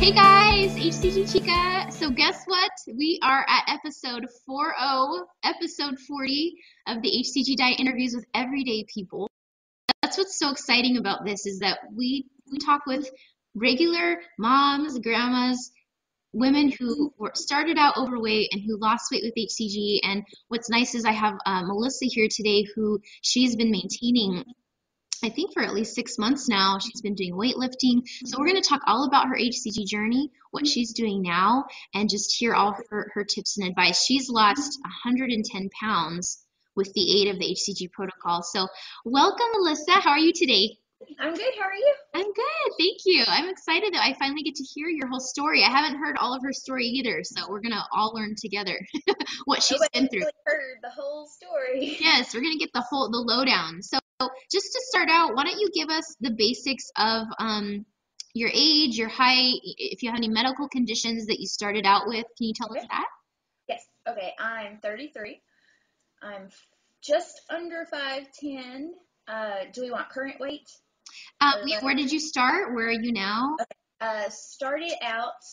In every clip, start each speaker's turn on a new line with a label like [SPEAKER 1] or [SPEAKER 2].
[SPEAKER 1] Hey guys, HCG Chica. So guess what? We are at episode 40 of the HCG Diet Interviews with Everyday People. That's what's so exciting about this is that we talk with regular moms, grandmas, women who started out overweight and who lost weight with HCG. And what's nice is I have Melissa here today who she's been maintaining, I think, for at least 6 months now. She's been doing weightlifting. So we're going to talk all about her HCG journey, what she's doing now, and just hear all her tips and advice. She's lost 110 pounds with the aid of the HCG protocol. So welcome, Melissa. How are you today?
[SPEAKER 2] I'm good. How are you?
[SPEAKER 1] I'm good. Thank you. I'm excited that I finally get to hear your whole story. I haven't heard all of her story either, so we're going to all learn together what she's been through.
[SPEAKER 2] Really heard the whole story.
[SPEAKER 1] Yes, we're going to get the lowdown. So just to start out, why don't you give us the basics of your age, your height, if you have any medical conditions that you started out with. Can you tell us that?
[SPEAKER 2] Yes. Okay. I'm 33. I'm just under 5'10". Do we want current weight?
[SPEAKER 1] Where did you start? Where are you now?
[SPEAKER 2] Started out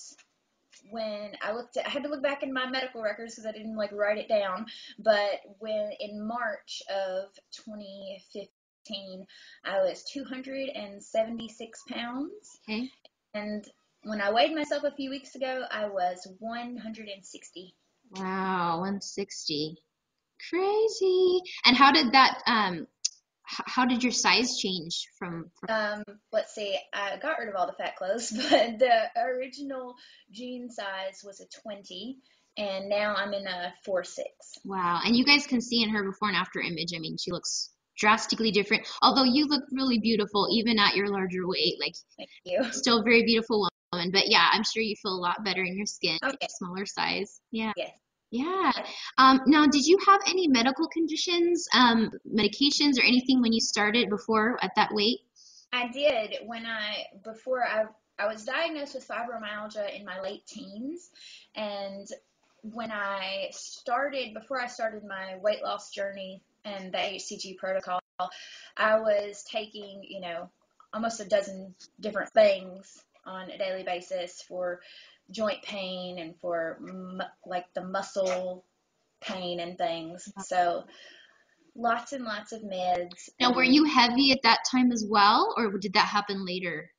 [SPEAKER 2] when I had to look back in my medical records because I didn't write it down. But when in March of 2015, I was 276 pounds.
[SPEAKER 1] Okay.
[SPEAKER 2] And when I weighed myself a few weeks ago, I was 160.
[SPEAKER 1] Wow, 160. Crazy. And how did that how did your size change from
[SPEAKER 2] Let's see, I got rid of all the fat clothes, but the original jean size was a 20, and now I'm in a 4'6".
[SPEAKER 1] Wow. And you guys can see in her before and after image, I mean, she looks drastically different, although you look really beautiful even at your larger weight.
[SPEAKER 2] Thank you.
[SPEAKER 1] Still a very beautiful woman, but yeah, I'm sure you feel a lot better in your skin,
[SPEAKER 2] Okay.
[SPEAKER 1] smaller size. Yeah.
[SPEAKER 2] Yes.
[SPEAKER 1] Yeah. Now, did you have any medical conditions, medications, or anything when you started before at that weight?
[SPEAKER 2] I did. Before I was diagnosed with fibromyalgia in my late teens, and before I started my weight loss journey and the HCG protocol, I was taking, almost a dozen different things on a daily basis for joint pain and for the muscle pain and things. So lots and lots of meds.
[SPEAKER 1] Now, were you heavy at that time as well, or did that happen later?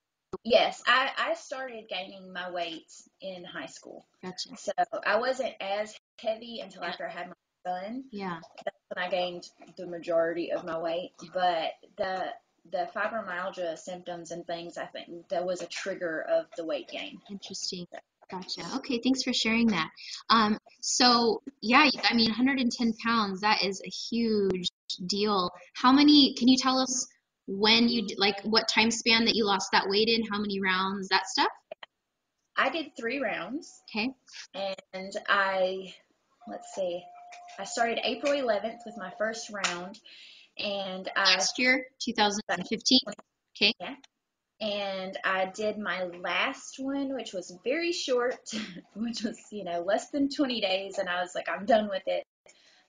[SPEAKER 2] Yes, I started gaining my weight in high school.
[SPEAKER 1] Gotcha.
[SPEAKER 2] So I wasn't as heavy until after I had my son.
[SPEAKER 1] Yeah.
[SPEAKER 2] That's when I gained the majority of my weight. But the fibromyalgia symptoms and things, I think that was a trigger of the weight gain.
[SPEAKER 1] Interesting. Gotcha. Okay, thanks for sharing that. So yeah, I mean, 110 pounds, that is a huge deal. Can you tell us when what time span that you lost that weight in, how many rounds, that stuff?
[SPEAKER 2] I did 3 rounds.
[SPEAKER 1] Okay.
[SPEAKER 2] And I started April 11th with my first round, and
[SPEAKER 1] Last year, 2015. Okay.
[SPEAKER 2] Yeah. And I did my last one, which was very short, which was, less than 20 days. And I was like, I'm done with it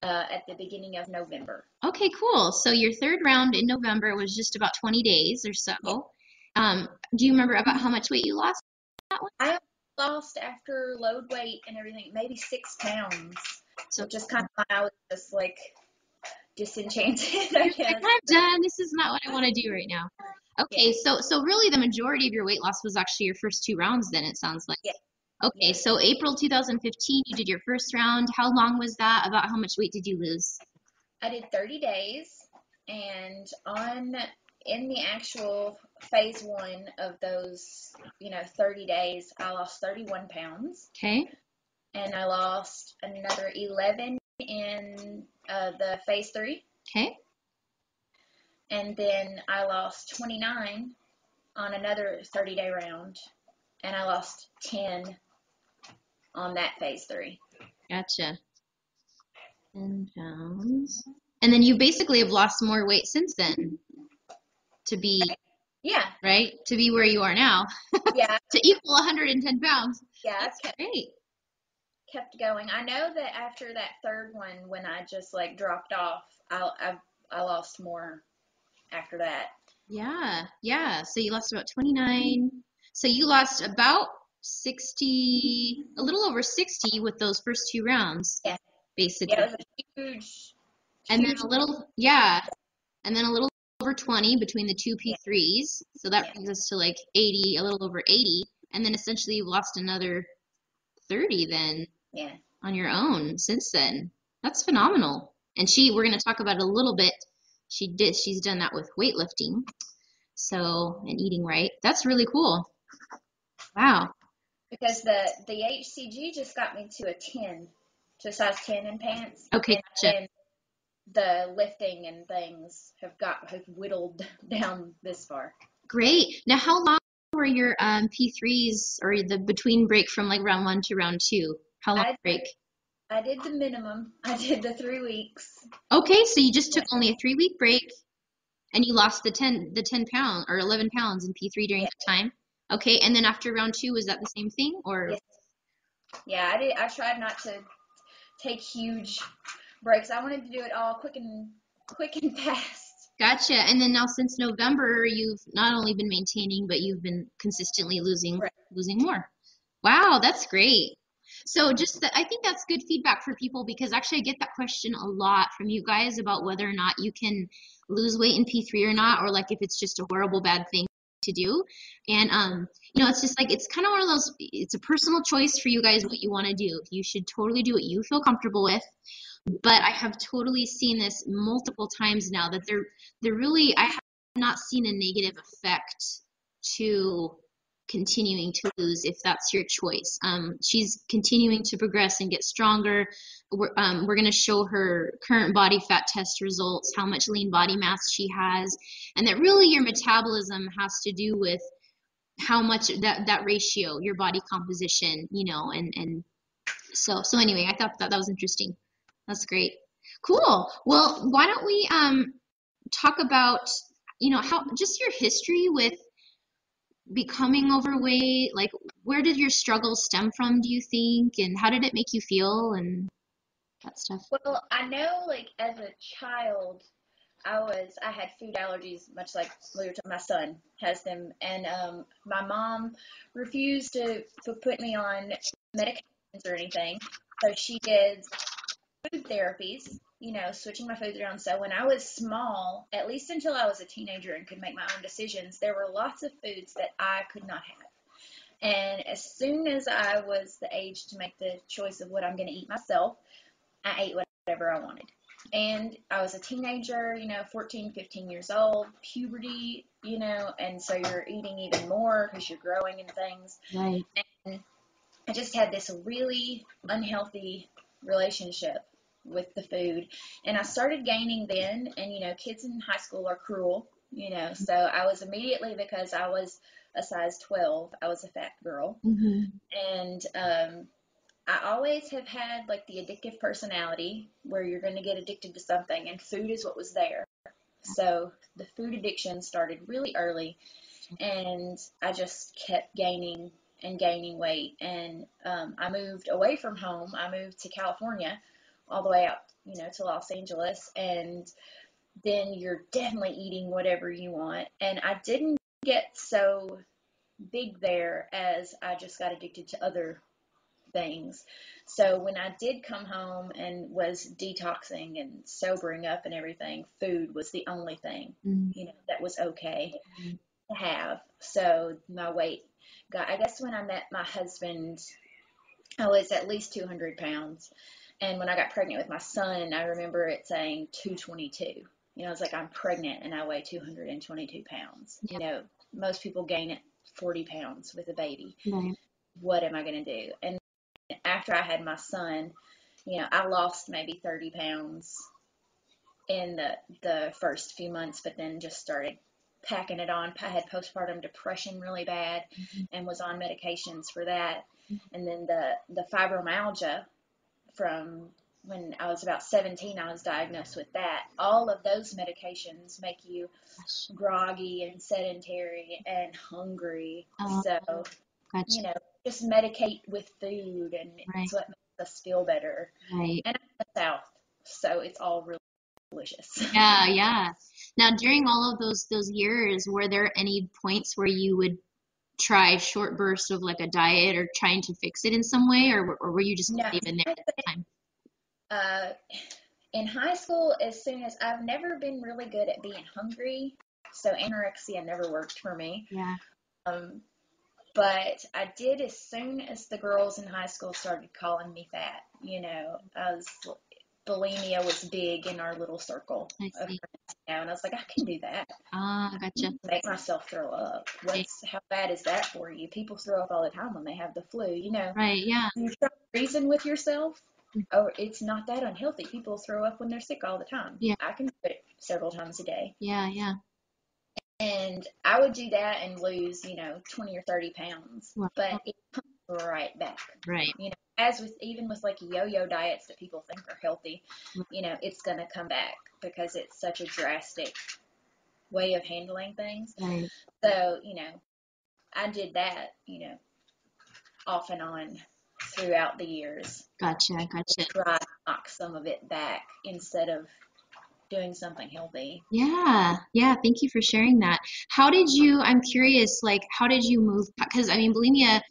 [SPEAKER 2] at the beginning of November.
[SPEAKER 1] Okay, cool. So your third round in November was just about 20 days or so. Yeah. Do you remember about how much weight you lost that one?
[SPEAKER 2] I lost, after load weight and everything, maybe 6 pounds. So just kind of why I was just disenchanted, I guess.
[SPEAKER 1] I'm done. This is not what I want to do right now. Okay, yeah. So really the majority of your weight loss was actually your first 2 rounds then, it sounds like.
[SPEAKER 2] Yeah.
[SPEAKER 1] Okay, so April 2015, you did your first round. How long was that? About how much weight did you lose?
[SPEAKER 2] I did 30 days, and in the actual phase 1 of those, 30 days, I lost 31 pounds.
[SPEAKER 1] Okay.
[SPEAKER 2] And I lost another 11 in the phase 3.
[SPEAKER 1] Okay.
[SPEAKER 2] And then I lost 29 on another 30-day round, and I lost 10 on that phase 3.
[SPEAKER 1] Gotcha. 10 pounds. And then you basically have lost more weight since then to be, right? To be where you are now.
[SPEAKER 2] Yeah.
[SPEAKER 1] To equal 110 pounds.
[SPEAKER 2] Yeah.
[SPEAKER 1] That's great.
[SPEAKER 2] Kept going. I know that after that third one, when I just dropped off, I lost more after that.
[SPEAKER 1] Yeah. So you lost about 29. So you lost about 60, a little over 60 with those first two rounds,
[SPEAKER 2] Yeah.
[SPEAKER 1] basically.
[SPEAKER 2] Yeah, it was a huge,
[SPEAKER 1] And then
[SPEAKER 2] huge.
[SPEAKER 1] a little, yeah, and then a little over 20 between the two
[SPEAKER 2] Yeah.
[SPEAKER 1] P3s. So that
[SPEAKER 2] Yeah.
[SPEAKER 1] brings us to like 80, a little over 80. And then essentially you've lost another 30 then
[SPEAKER 2] Yeah.
[SPEAKER 1] on your own since then. That's phenomenal. And we're going to talk about it a little bit. She's done that with weightlifting. So, and eating right. That's really cool. Wow.
[SPEAKER 2] Because the HCG just got me to a 10, to a size 10 in pants.
[SPEAKER 1] Okay,
[SPEAKER 2] And
[SPEAKER 1] gotcha.
[SPEAKER 2] then the lifting and things have whittled down this far.
[SPEAKER 1] Great. Now, how long were your P3s or the between break from like round 1 to round 2? How long break?
[SPEAKER 2] I did the minimum. I did the 3 weeks.
[SPEAKER 1] Okay, so you just took
[SPEAKER 2] Yeah.
[SPEAKER 1] only a 3-week break and you lost the 10 pound or 11 pounds in P3 during
[SPEAKER 2] Yeah.
[SPEAKER 1] that time. Okay, and then after round 2, was that the same thing or?
[SPEAKER 2] Yes. Yeah, I did. I tried not to take huge breaks. I wanted to do it all quick and fast.
[SPEAKER 1] Gotcha. And then now since November, you've not only been maintaining, but you've been consistently losing
[SPEAKER 2] Right.
[SPEAKER 1] more. Wow, that's great. So I think that's good feedback for people because actually I get that question a lot from you guys about whether or not you can lose weight in P3 or not, or like if it's just a horrible bad thing to do. And it's just like it's kind of one of those, it's a personal choice for you guys what you want to do. You should totally do what you feel comfortable with. But I have totally seen this multiple times now that I have not seen a negative effect to continuing to lose if that's your choice. She's continuing to progress and get stronger. We're going to show her current body fat test results, how much lean body mass she has, and that really your metabolism has to do with how much that ratio, your body composition, and so anyway, I thought that was interesting. That's great. Cool. Well, why don't we talk about, how just your history with becoming overweight, like where did your struggles stem from, do you think, and how did it make you feel and that stuff?
[SPEAKER 2] Well, I know, like, as a child, I had food allergies, much like my son has them, and my mom refused to put me on medications or anything, so she did food therapies, switching my foods around. So when I was small, at least until I was a teenager and could make my own decisions, there were lots of foods that I could not have. And as soon as I was the age to make the choice of what I'm going to eat myself, I ate whatever I wanted. And I was a teenager, 14, 15 years old, puberty, and so you're eating even more because you're growing and things.
[SPEAKER 1] Right.
[SPEAKER 2] And I just had this really unhealthy relationship with the food. And I started gaining then, and, kids in high school are cruel, so I was immediately, because I was a size 12, I was a fat girl.
[SPEAKER 1] Mm-hmm.
[SPEAKER 2] And, I always have had like the addictive personality where you're going to get addicted to something, and food is what was there. So the food addiction started really early, and I just kept gaining and gaining weight. And I moved away from home. I moved to California, all the way out, to Los Angeles. And then you're definitely eating whatever you want. And I didn't get so big there as I just got addicted to other things. So when I did come home and was detoxing and sobering up and everything, food was the only thing, that was okay to have. So my weight got, I guess when I met my husband, I was at least 200 pounds. And when I got pregnant with my son, I remember it saying 222. I was like, I'm pregnant and I weigh 222 pounds.
[SPEAKER 1] Yeah.
[SPEAKER 2] Most people gain it 40 pounds with a baby.
[SPEAKER 1] Right.
[SPEAKER 2] What am I going to do? And after I had my son, I lost maybe 30 pounds in the first few months, but then just started packing it on. I had postpartum depression really bad and was on medications for that. And then the fibromyalgia from when I was about 17, I was diagnosed with that. All of those medications make you groggy and sedentary and hungry. So,
[SPEAKER 1] Gotcha.
[SPEAKER 2] just medicate with food, and it's what makes us feel better.
[SPEAKER 1] Right.
[SPEAKER 2] And I'm in the South, so it's all really delicious.
[SPEAKER 1] Yeah, yeah. Now, during all of those years, were there any points where you would try short bursts of like a diet or trying to fix it in some way, or were you just
[SPEAKER 2] No,
[SPEAKER 1] even there at the time?
[SPEAKER 2] uh, in high school, as soon as I've never been really good at being hungry, so anorexia never worked for me.
[SPEAKER 1] Yeah.
[SPEAKER 2] Um, but I did as soon as the girls in high school started calling me fat. Bulimia was big in our little circle
[SPEAKER 1] I
[SPEAKER 2] of
[SPEAKER 1] see.
[SPEAKER 2] friends, and I was like, I can do that.
[SPEAKER 1] Ah, gotcha.
[SPEAKER 2] Make myself throw up.
[SPEAKER 1] Right.
[SPEAKER 2] How bad is that for you? People throw up all the time when they have the flu.
[SPEAKER 1] Right. Yeah.
[SPEAKER 2] You try to reason with yourself. Oh, it's not that unhealthy. People throw up when they're sick all the time.
[SPEAKER 1] Yeah.
[SPEAKER 2] I can do it several times a day.
[SPEAKER 1] Yeah. Yeah.
[SPEAKER 2] And I would do that and lose, 20 or 30 pounds.
[SPEAKER 1] Wow.
[SPEAKER 2] But it comes right back.
[SPEAKER 1] Right.
[SPEAKER 2] As with even with like yo-yo diets that people think are healthy, it's going to come back because it's such a drastic way of handling things.
[SPEAKER 1] Right.
[SPEAKER 2] So, I did that, off and on throughout the years.
[SPEAKER 1] Gotcha.
[SPEAKER 2] Try to knock some of it back instead of doing something healthy.
[SPEAKER 1] Yeah. Yeah. Thank you for sharing that. I'm curious, like, how did you move? Because I mean, bulimia,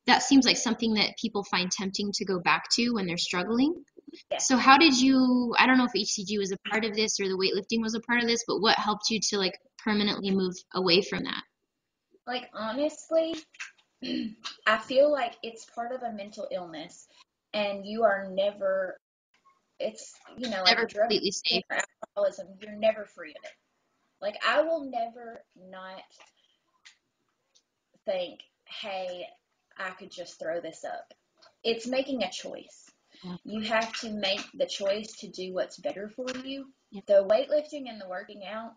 [SPEAKER 1] that seems like something that people find tempting to go back to when they're struggling.
[SPEAKER 2] Yeah.
[SPEAKER 1] So I don't know if HCG was a part of this or the weightlifting was a part of this, but what helped you to like permanently move away from that?
[SPEAKER 2] Like, honestly, I feel like it's part of a mental illness, and you are never, it's, like
[SPEAKER 1] Never
[SPEAKER 2] drug
[SPEAKER 1] completely safe.
[SPEAKER 2] or alcoholism, you're never free of it. Like, I will never not think, hey, I could just throw this up. It's making a choice.
[SPEAKER 1] Yeah.
[SPEAKER 2] You have to make the choice to do what's better for you.
[SPEAKER 1] Yeah.
[SPEAKER 2] The weightlifting and the working out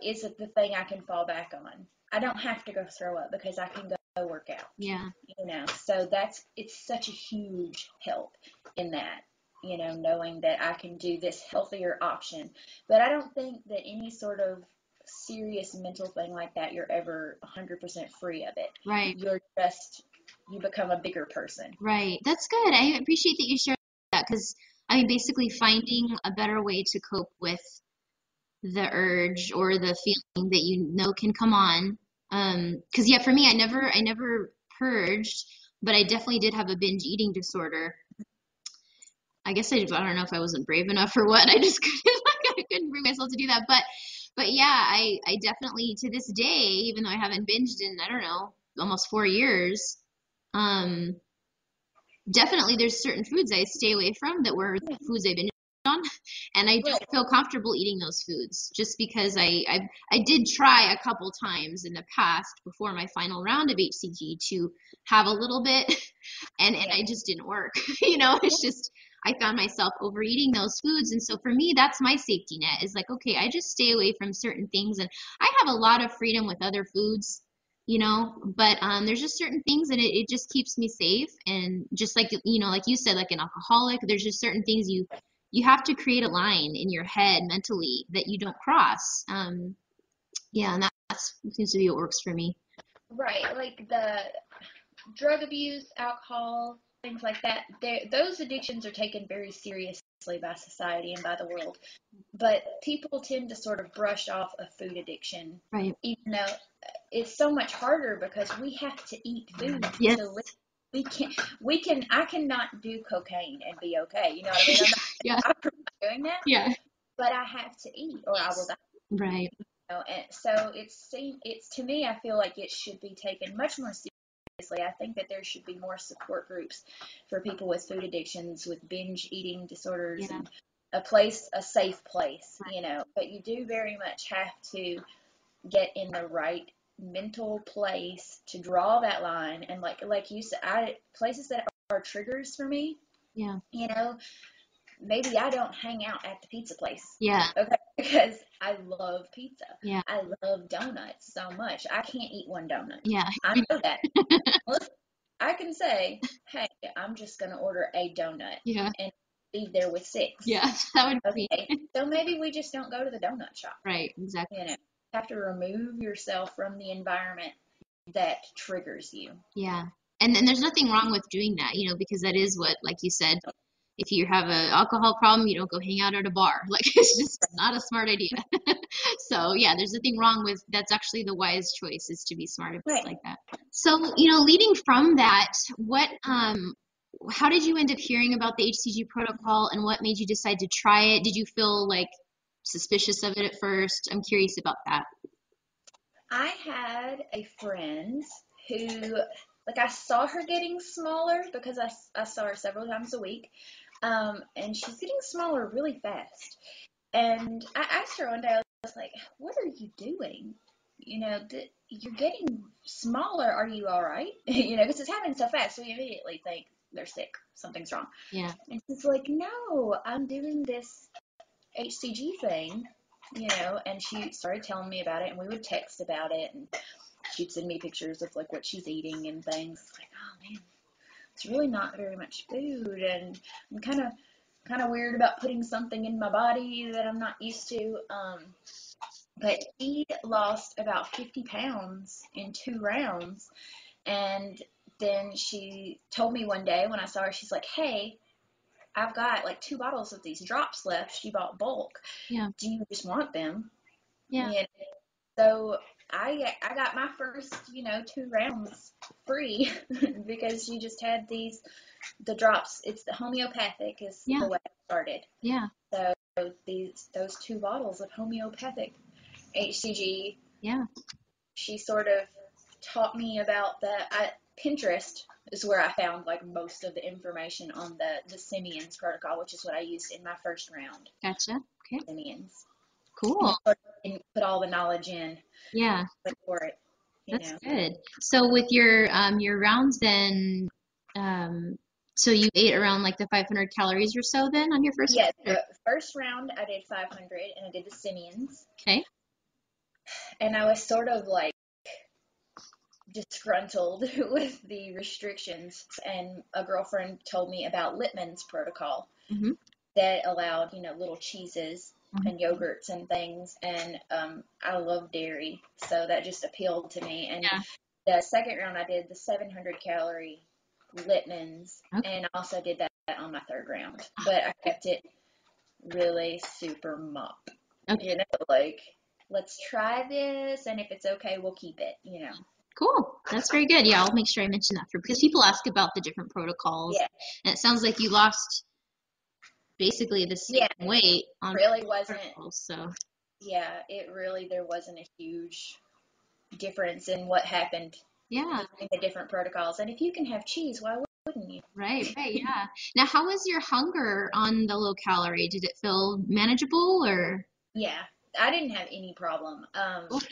[SPEAKER 2] is the thing I can fall back on. I don't have to go throw up because I can go work out.
[SPEAKER 1] Yeah.
[SPEAKER 2] So it's such a huge help in that, knowing that I can do this healthier option. But I don't think that any sort of serious mental thing like that, you're ever 100% free of it.
[SPEAKER 1] Right.
[SPEAKER 2] You become a bigger person.
[SPEAKER 1] Right. That's good. I appreciate that you shared that because I mean, basically finding a better way to cope with the urge or the feeling that you know can come on. Because yeah, for me, I never purged, but I definitely did have a binge eating disorder. I guess I don't know if I wasn't brave enough or what. I just I couldn't bring myself to do that. But yeah, I definitely to this day, even though I haven't binged in, I don't know, almost 4 years, um, definitely there's certain foods I stay away from that were the foods I've been on, and I don't feel comfortable eating those foods just because I did try a couple times in the past before my final round of HCG to have a little bit, and I just didn't work. It's just I found myself overeating those foods, and so for me that's my safety net is like, okay, I just stay away from certain things, and I have a lot of freedom with other foods, but there's just certain things that it just keeps me safe, and just like like you said, like an alcoholic, there's just certain things you have to create a line in your head mentally that you don't cross. Yeah, and that seems to be what works for me.
[SPEAKER 2] Right, like the drug abuse, alcohol, things like that, those addictions are taken very seriously by society and by the world. But people tend to sort of brush off a food addiction,
[SPEAKER 1] Right.
[SPEAKER 2] even though it's so much harder because we have to eat food
[SPEAKER 1] Yes.
[SPEAKER 2] to live. I cannot do cocaine and be okay. You know what I mean?
[SPEAKER 1] Yeah.
[SPEAKER 2] I'm not doing that.
[SPEAKER 1] Yeah.
[SPEAKER 2] But I have to eat or I will die.
[SPEAKER 1] Right.
[SPEAKER 2] And so it's to me, I feel like it should be taken much more seriously. I think that there should be more support groups for people with food addictions, with binge eating disorders, and a safe place, but you do very much have to get in the right mental place to draw that line. And like you said, places that are triggers for me, maybe I don't hang out at the pizza place.
[SPEAKER 1] Yeah.
[SPEAKER 2] Okay. Because I love pizza.
[SPEAKER 1] Yeah.
[SPEAKER 2] I love donuts so much. I can't eat one donut.
[SPEAKER 1] Yeah.
[SPEAKER 2] I know that. I can say, hey, I'm just going to order a donut.
[SPEAKER 1] Yeah.
[SPEAKER 2] And leave there with 6.
[SPEAKER 1] Yeah, that would be.
[SPEAKER 2] So maybe we just don't go to the donut shop.
[SPEAKER 1] Right, exactly.
[SPEAKER 2] You have to remove yourself from the environment that triggers you.
[SPEAKER 1] Yeah. And there's nothing wrong with doing that, because that is what, like you said, if you have an alcohol problem, you don't go hang out at a bar. Like it's just not a smart idea. So yeah, there's nothing wrong with that's actually the wise choice is to be smart about it
[SPEAKER 2] Right.
[SPEAKER 1] like that. So, you know, leading from that, what how did you end up hearing about the HCG protocol and what made you decide to try it? Did you feel like suspicious of it at first? I'm curious about that.
[SPEAKER 2] I had a friend who, like, I saw her getting smaller because I saw her several times a week, and she's getting smaller really fast. And I asked her one day, I was like, what are you doing? You know, you're getting smaller. Are you all right? You know, because it's happening so fast. So we immediately think they're sick. Something's wrong.
[SPEAKER 1] Yeah.
[SPEAKER 2] And she's like, no, I'm doing this HCG thing, you know, and she started telling me about it, and we would text about it, and she'd send me pictures of like what she's eating and things. It's like, oh man, it's really not very much food, and I'm kind of weird about putting something in my body that I'm not used to. But she lost about 50 pounds in 2 rounds, and then she told me one day when I saw her, she's like, hey, I've got like 2 bottles of these drops left. She bought bulk.
[SPEAKER 1] Yeah.
[SPEAKER 2] Do you just want them?
[SPEAKER 1] Yeah.
[SPEAKER 2] And so I got my first, 2 rounds free because she just had the drops. It's the homeopathic is
[SPEAKER 1] Yeah.
[SPEAKER 2] the way I started.
[SPEAKER 1] Yeah.
[SPEAKER 2] So those 2 bottles of homeopathic HCG,
[SPEAKER 1] Yeah.
[SPEAKER 2] she sort of taught me about Pinterest is where I found like most of the information on the Simeon's protocol, which is what I used in my first round.
[SPEAKER 1] Gotcha. Okay.
[SPEAKER 2] Simeon's.
[SPEAKER 1] Cool.
[SPEAKER 2] And put all the knowledge in
[SPEAKER 1] Yeah.
[SPEAKER 2] for it.
[SPEAKER 1] That's good. So with your rounds then, so you ate around like the 500 calories or so then on your first
[SPEAKER 2] Yeah,
[SPEAKER 1] round?
[SPEAKER 2] the first round I did 500 and I did the Simeon's.
[SPEAKER 1] Okay.
[SPEAKER 2] And I was sort of like disgruntled with the restrictions, and a girlfriend told me about Lippmann's protocol
[SPEAKER 1] Mm-hmm.
[SPEAKER 2] that allowed, little cheeses
[SPEAKER 1] Mm-hmm.
[SPEAKER 2] and yogurts and things, and I love dairy, so that just appealed to me. And
[SPEAKER 1] Yeah.
[SPEAKER 2] the second round I did the 700 calorie Lippmann's,
[SPEAKER 1] Okay.
[SPEAKER 2] and I also did that on my third round, but I kept it really super mop.
[SPEAKER 1] Okay.
[SPEAKER 2] Like, let's try this, and if it's okay, we'll keep it,
[SPEAKER 1] Cool. That's very good. Yeah, I'll make sure I mention that for because people ask about the different protocols.
[SPEAKER 2] Yeah.
[SPEAKER 1] And it sounds like you lost basically the same weight on
[SPEAKER 2] really wasn't
[SPEAKER 1] protocols, so
[SPEAKER 2] there wasn't a huge difference in what happened between the different protocols. And if you can have cheese, why wouldn't you?
[SPEAKER 1] Right, yeah. Now, how was your hunger on the low calorie? Did it feel manageable or?
[SPEAKER 2] Yeah, I didn't have any problem.
[SPEAKER 1] Cool.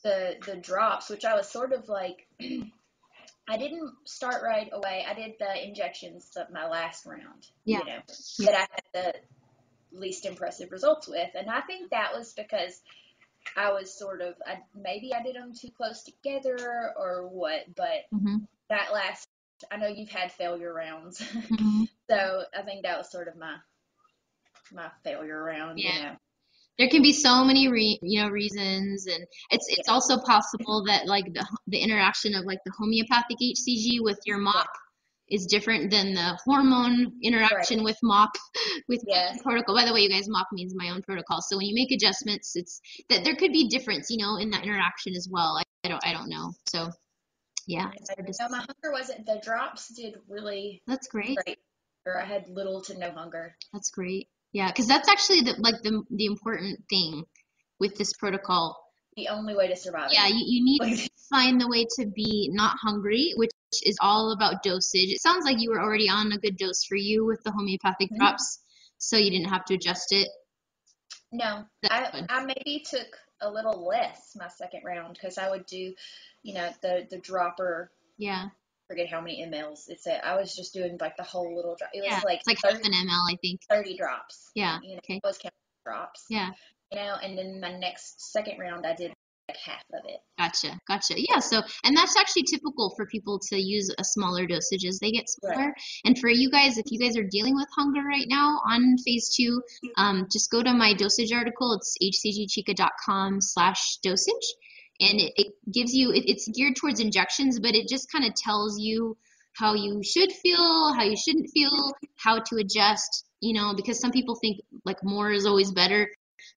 [SPEAKER 2] The drops, which I was sort of like, I didn't start right away. I did the injections of my last round, that I had the least impressive results with. And I think that was because I was sort of, maybe I did them too close together or what, but that last, I know you've had failure rounds. So I think that was sort of my failure round,
[SPEAKER 1] There can be so many reasons, and it's also possible that like the interaction of like the homeopathic HCG with your MOP is different than the hormone interaction with MOP with protocol. By the way, you guys, MOP means my own protocol. So when you make adjustments, it's that there could be difference, in that interaction as well. I don't know. So yeah.
[SPEAKER 2] No, my hunger wasn't. The drops did really.
[SPEAKER 1] That's great.
[SPEAKER 2] Or I had little to no hunger.
[SPEAKER 1] That's great. Yeah, because that's actually the important thing with this protocol.
[SPEAKER 2] The only way to survive.
[SPEAKER 1] Yeah, you need to find the way to be not hungry, which is all about dosage. It sounds like you were already on a good dose for you with the homeopathic drops, so you didn't have to adjust it.
[SPEAKER 2] No, I maybe took a little less my second round because I would do, the dropper.
[SPEAKER 1] Yeah.
[SPEAKER 2] Forget how many mLs it said. I was just doing like the whole little drop. It was like
[SPEAKER 1] it's like 30, half an ml, I think.
[SPEAKER 2] 30 drops.
[SPEAKER 1] Yeah.
[SPEAKER 2] Okay. I was counting drops.
[SPEAKER 1] Yeah.
[SPEAKER 2] And then my second round, I did like half of it.
[SPEAKER 1] Gotcha. Yeah. So, and that's actually typical for people to use a smaller dosage as they get smaller. Right. And for you guys, if you guys are dealing with hunger right now on phase 2, just go to my dosage article. It's hcgchica.com/dosage. And it gives you, it's geared towards injections, but it just kind of tells you how you should feel, how you shouldn't feel, how to adjust, because some people think like more is always better.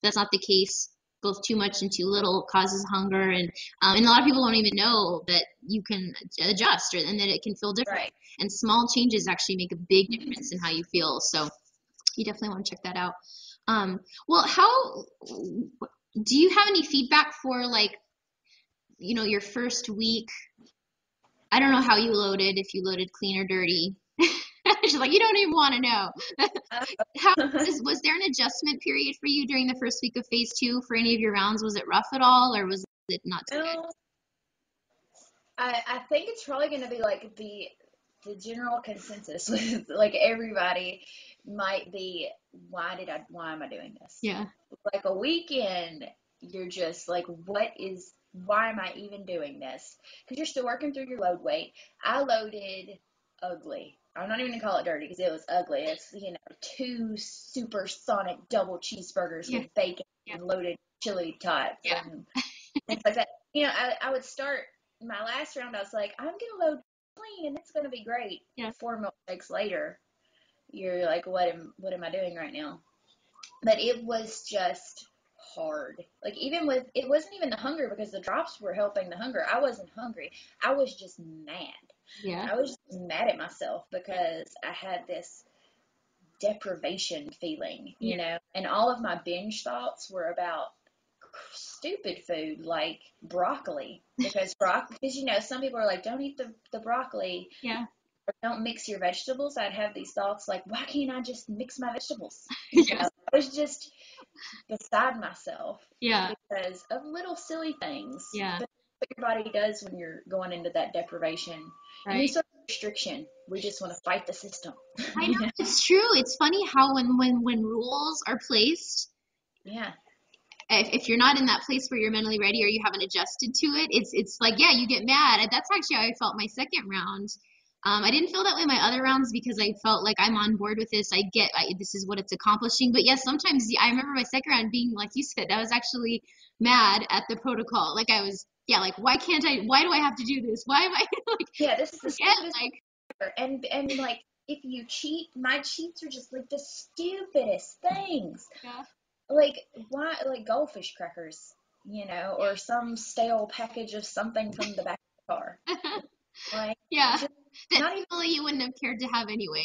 [SPEAKER 1] That's not the case. Both too much and too little causes hunger, and a lot of people don't even know that you can adjust and that it can feel different.
[SPEAKER 2] Right.
[SPEAKER 1] And small changes actually make a big difference in how you feel. So you definitely want to check that out. Well, how do you have any feedback for like, your first week? I don't know how you loaded, if you loaded clean or dirty. She's like, you don't even want to know. Was there an adjustment period for you during the first week of phase 2 for any of your rounds? Was it rough at all, or was it not too bad?
[SPEAKER 2] I think it's probably going to be like the general consensus with like everybody might be, why am I doing this?
[SPEAKER 1] Yeah.
[SPEAKER 2] Like a weekend, you're just like, why am I even doing this? Because you're still working through your load weight. I loaded ugly. I'm not even gonna call it dirty because it was ugly. It's 2 supersonic double cheeseburgers with bacon and loaded chili tots and things like that. I would start my last round. I was like, I'm gonna load clean and it's gonna be great. 4 milkshakes later, you're like, what am I doing right now? But it was just hard. Like it wasn't even the hunger, because the drops were helping the hunger. I wasn't hungry. I was just mad.
[SPEAKER 1] Yeah.
[SPEAKER 2] I was just mad at myself because I had this deprivation feeling, and all of my binge thoughts were about stupid food like broccoli, because some people are like, don't eat the broccoli.
[SPEAKER 1] Yeah.
[SPEAKER 2] Or don't mix your vegetables. I'd have these thoughts like, why can't I just mix my vegetables? I was just beside myself because of little silly things.
[SPEAKER 1] Yeah.
[SPEAKER 2] But what your body does when you're going into that deprivation, any sort of restriction, we just want to fight the system.
[SPEAKER 1] I know, it's true. It's funny how when rules are placed, if you're not in that place where you're mentally ready or you haven't adjusted to it, it's like, you get mad. That's actually how I felt my second round. I didn't feel that way my other rounds because I felt like I'm on board with this. This is what it's accomplishing. But yes, sometimes I remember my second round being, like you said, I was actually mad at the protocol. Like I was, like, why do I have to do this? Why am I like,
[SPEAKER 2] this is the stupidest and like, if you cheat, my cheats are just like the stupidest things.
[SPEAKER 1] Yeah.
[SPEAKER 2] Like, why, like goldfish crackers, or some stale package of something from the back of the car. Like,
[SPEAKER 1] not even you wouldn't have cared to have anyway.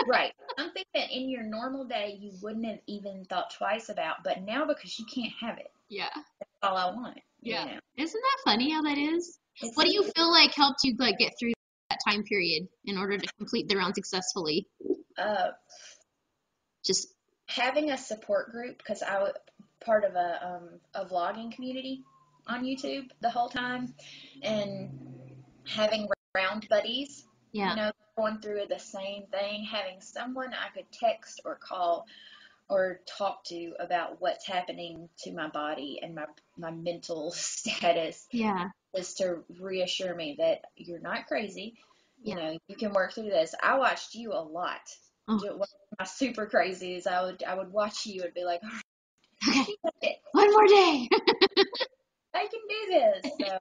[SPEAKER 2] Right. Something that in your normal day you wouldn't have even thought twice about, but now because you can't have it.
[SPEAKER 1] Yeah.
[SPEAKER 2] That's all I want.
[SPEAKER 1] Yeah. Isn't that funny how that is? What do you feel like helped you like get through that time period in order to complete the round successfully? Just
[SPEAKER 2] having a support group, because I was part of a vlogging community on YouTube the whole time, and having round buddies, going through the same thing, having someone I could text or call or talk to about what's happening to my body and my mental status, is to reassure me that you're not crazy. You can work through this. I watched you a lot. One of my super crazies, I would watch you and be like, all right,
[SPEAKER 1] okay, one more day.
[SPEAKER 2] I can do this. So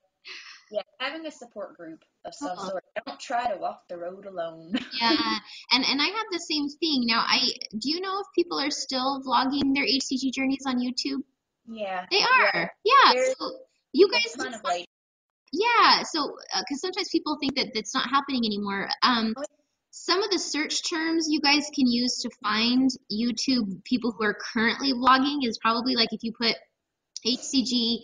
[SPEAKER 2] having a support group of some sort. Don't try to walk the road alone.
[SPEAKER 1] And I have the same thing. Now, do you know if people are still vlogging their HCG journeys on YouTube?
[SPEAKER 2] Yeah.
[SPEAKER 1] They are. Yeah. So you guys
[SPEAKER 2] a ton of ladies.
[SPEAKER 1] So because sometimes people think that it's not happening anymore. Some of the search terms you guys can use to find YouTube people who are currently vlogging is probably like if you put HCG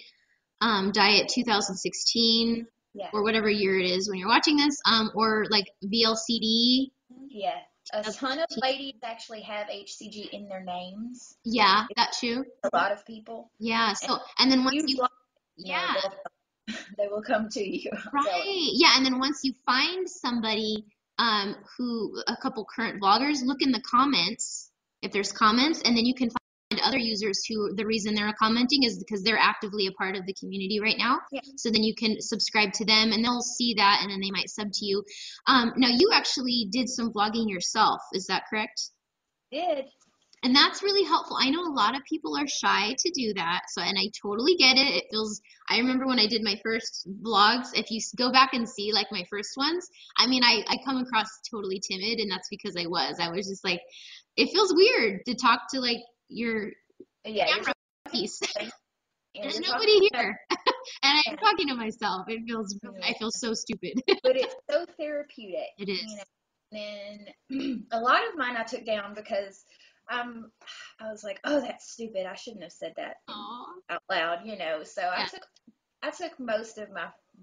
[SPEAKER 1] diet 2016 or whatever year it is when you're watching this, or like VLCD.
[SPEAKER 2] Yeah, a ton of ladies actually have HCG in their names.
[SPEAKER 1] Yeah, that too.
[SPEAKER 2] A lot of people.
[SPEAKER 1] Yeah. So and then once you
[SPEAKER 2] they will come to you.
[SPEAKER 1] Right. Yeah, and then once you find somebody a couple current bloggers, look in the comments if there's comments, and then you can find other users who the reason they're commenting is because they're actively a part of the community right now.
[SPEAKER 2] Yeah.
[SPEAKER 1] So then you can subscribe to them and they'll see that and then they might sub to you. Now you actually did some vlogging yourself, is that correct?
[SPEAKER 2] Did.
[SPEAKER 1] And that's really helpful. I know a lot of people are shy to do that. So, and I totally get it. It feels, I remember when I did my first vlogs, if you go back and see like my first ones, I mean, I come across totally timid, and that's because I was just like, it feels weird to talk to like your
[SPEAKER 2] Yeah,
[SPEAKER 1] camera piece.
[SPEAKER 2] and
[SPEAKER 1] There's
[SPEAKER 2] you're
[SPEAKER 1] nobody
[SPEAKER 2] talking
[SPEAKER 1] here. And I'm
[SPEAKER 2] about,
[SPEAKER 1] talking to myself. It feels, I
[SPEAKER 2] yeah.
[SPEAKER 1] feel so stupid.
[SPEAKER 2] But it's so therapeutic,
[SPEAKER 1] It
[SPEAKER 2] you know.
[SPEAKER 1] is.
[SPEAKER 2] And a lot of mine I took down because I was like, oh, that's stupid. I shouldn't have said that
[SPEAKER 1] Aw.
[SPEAKER 2] out loud, you know. So
[SPEAKER 1] Yeah.
[SPEAKER 2] I took most of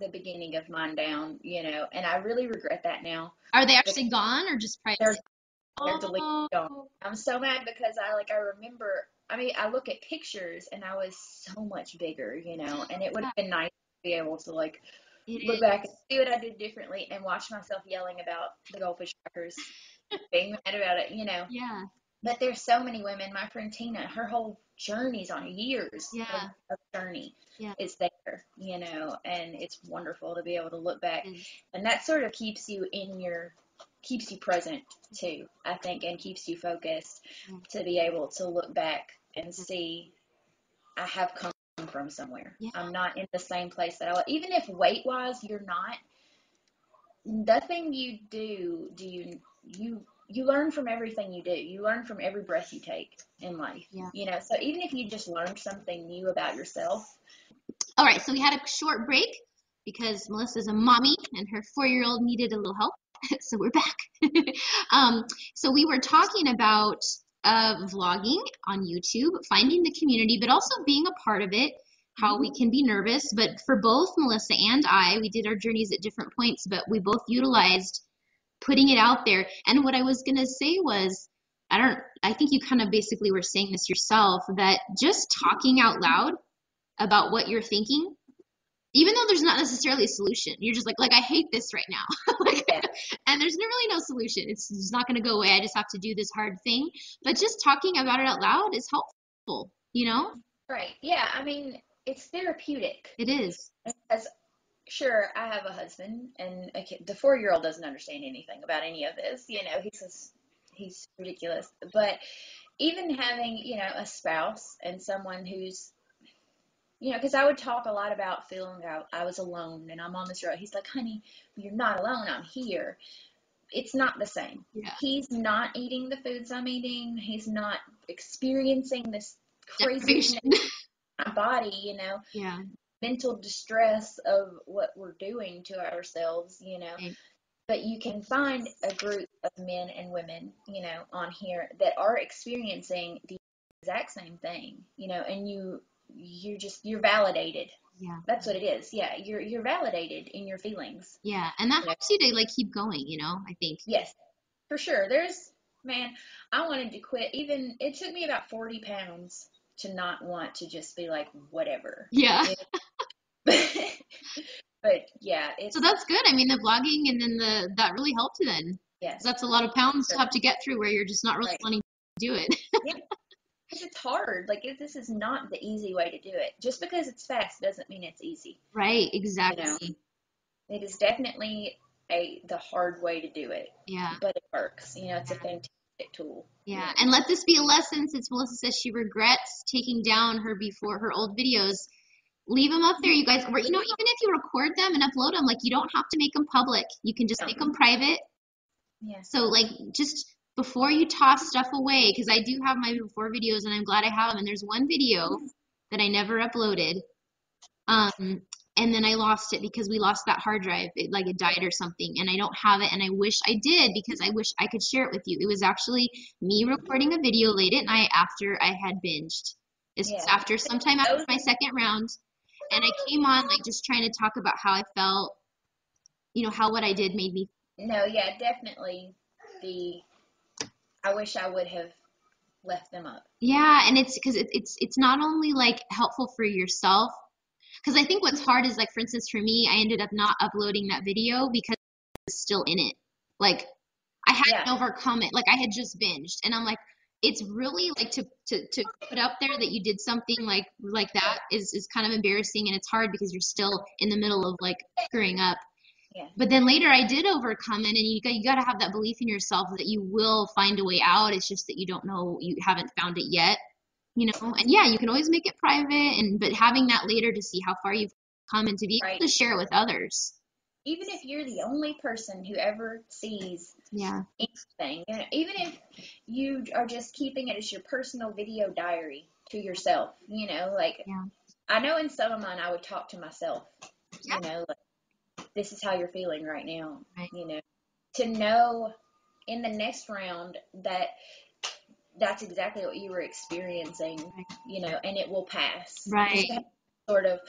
[SPEAKER 2] the beginning of mine down, you know, and I really regret that now.
[SPEAKER 1] Are they actually gone or just
[SPEAKER 2] They're
[SPEAKER 1] private?
[SPEAKER 2] they're deleted.
[SPEAKER 1] Oh,
[SPEAKER 2] I'm so mad because I remember. I mean, I look at pictures and I was so much bigger, you know, and it would have been nice to be able to like
[SPEAKER 1] it
[SPEAKER 2] look
[SPEAKER 1] is.
[SPEAKER 2] back and see what I did differently and watch myself yelling about the goldfish crackers, being mad about it, you know.
[SPEAKER 1] Yeah.
[SPEAKER 2] But there's so many women. My friend Tina, her whole journey's on years
[SPEAKER 1] Yeah.
[SPEAKER 2] of journey
[SPEAKER 1] Yeah.
[SPEAKER 2] is there, you know, and it's wonderful to be able to look back.
[SPEAKER 1] It is.
[SPEAKER 2] And that sort of keeps you keeps you present too, I think, and keeps you focused
[SPEAKER 1] Yeah.
[SPEAKER 2] to be able to look back and see I have come from somewhere.
[SPEAKER 1] Yeah.
[SPEAKER 2] I'm not in the same place that I was. Even if weight wise you're not, nothing you do you learn from everything you do. You learn from every breath you take in life.
[SPEAKER 1] Yeah.
[SPEAKER 2] You know, so even if you just learned something new about yourself.
[SPEAKER 1] All right, so we had a short break because Melissa's a mommy and her 4-year-old needed a little help. So we're back. um, so we were talking about vlogging on YouTube, finding the community, but also being a part of it, how we can be nervous. But for both Melissa and I, we did our journeys at different points, but we both utilized putting it out there. And what I was going to say was, I think you kind of basically were saying this yourself, that just talking out loud about what you're thinking, even though there's not necessarily a solution, you're just like I hate this right now. Like,
[SPEAKER 2] Yeah.
[SPEAKER 1] and there's really no solution. It's just not going to go away. I just have to do this hard thing. But just talking about it out loud is helpful, you know?
[SPEAKER 2] Right. Yeah. I mean, it's therapeutic.
[SPEAKER 1] It is.
[SPEAKER 2] As sure, I have a husband, and a kid. The 4-year-old doesn't understand anything about any of this. You know, he's ridiculous. But even having, you know, a spouse and someone who's, you know, because I would talk a lot about feeling I was alone and I'm on this road. He's like, honey, you're not alone. I'm here. It's not the same.
[SPEAKER 1] Yeah.
[SPEAKER 2] He's not eating the foods I'm eating. He's not experiencing this crazy
[SPEAKER 1] Deprivation.
[SPEAKER 2] my body, you know,
[SPEAKER 1] Yeah.
[SPEAKER 2] mental distress of what we're doing to ourselves, you know.
[SPEAKER 1] Right.
[SPEAKER 2] But you can find a group of men and women, you know, on here that are experiencing the exact same thing, you know, and you're validated.
[SPEAKER 1] Yeah.
[SPEAKER 2] That's what it is. Yeah, you're validated in your feelings.
[SPEAKER 1] Yeah. And that
[SPEAKER 2] You know?
[SPEAKER 1] helps you to like keep going, you know, I think.
[SPEAKER 2] Yes, for sure. Man, I wanted to quit. Even it took me about 40 pounds to not want to just be like whatever.
[SPEAKER 1] Yeah.
[SPEAKER 2] But yeah,
[SPEAKER 1] So that's good. I mean, the vlogging and then that really helped you then.
[SPEAKER 2] yes,
[SPEAKER 1] That's a lot of pounds to
[SPEAKER 2] sure.
[SPEAKER 1] have to get through where you're just not really
[SPEAKER 2] Right.
[SPEAKER 1] wanting to do it.
[SPEAKER 2] Yeah, because it's hard. Like this is not the easy way to do it. Just because it's fast doesn't mean it's easy.
[SPEAKER 1] Right,
[SPEAKER 2] You
[SPEAKER 1] exactly.
[SPEAKER 2] know, it is definitely the hard way to do it.
[SPEAKER 1] Yeah.
[SPEAKER 2] But it works. You know, it's a fantastic tool.
[SPEAKER 1] Yeah.
[SPEAKER 2] You know?
[SPEAKER 1] And let this be a lesson, since Melissa says she regrets taking down her old videos. Leave them up there, you guys. Or, you know, even if you record them and upload them, like, you don't have to make them public. You can just make them private.
[SPEAKER 2] Yeah.
[SPEAKER 1] So, like, just before you toss stuff away, because I do have my before videos and I'm glad I have them. And there's one video that I never uploaded. And then I lost it because we lost that hard drive. It died or something, and I don't have it. And I wish I did, because I wish I could share it with you. It was actually me recording a video late at night after I had binged. This was after sometime after my second round. And I came on like just trying to talk about how I felt, you know, how what I did made me.
[SPEAKER 2] No, yeah, definitely. I wish I would have left them up.
[SPEAKER 1] Yeah, and it's because it's not only like helpful for yourself, because I think what's hard is, like, for instance, for me, I ended up not uploading that video because I was still in it. Like, I hadn't overcome it. Like, I had just binged, and I'm like, it's really like to put up there that you did something like that is kind of embarrassing, and it's hard because you're still in the middle of like screwing up.
[SPEAKER 2] Yeah.
[SPEAKER 1] But then later I did overcome it, and you got to have that belief in yourself that you will find a way out. It's just that you don't know, you haven't found it yet, you know. And yeah, you can always make it private, but having that later to see how far you've come and to be able
[SPEAKER 2] Right.
[SPEAKER 1] to share it with others.
[SPEAKER 2] Even if you're the only person who ever sees
[SPEAKER 1] Yeah.
[SPEAKER 2] anything, even if you are just keeping it as your personal video diary to yourself, like
[SPEAKER 1] Yeah.
[SPEAKER 2] I know in some of mine I would talk to myself,
[SPEAKER 1] Yeah.
[SPEAKER 2] like, this is how you're feeling right now,
[SPEAKER 1] Right.
[SPEAKER 2] to know in the next round that that's exactly what you were experiencing,
[SPEAKER 1] Right.
[SPEAKER 2] and it will pass.
[SPEAKER 1] Right.
[SPEAKER 2] Sort of,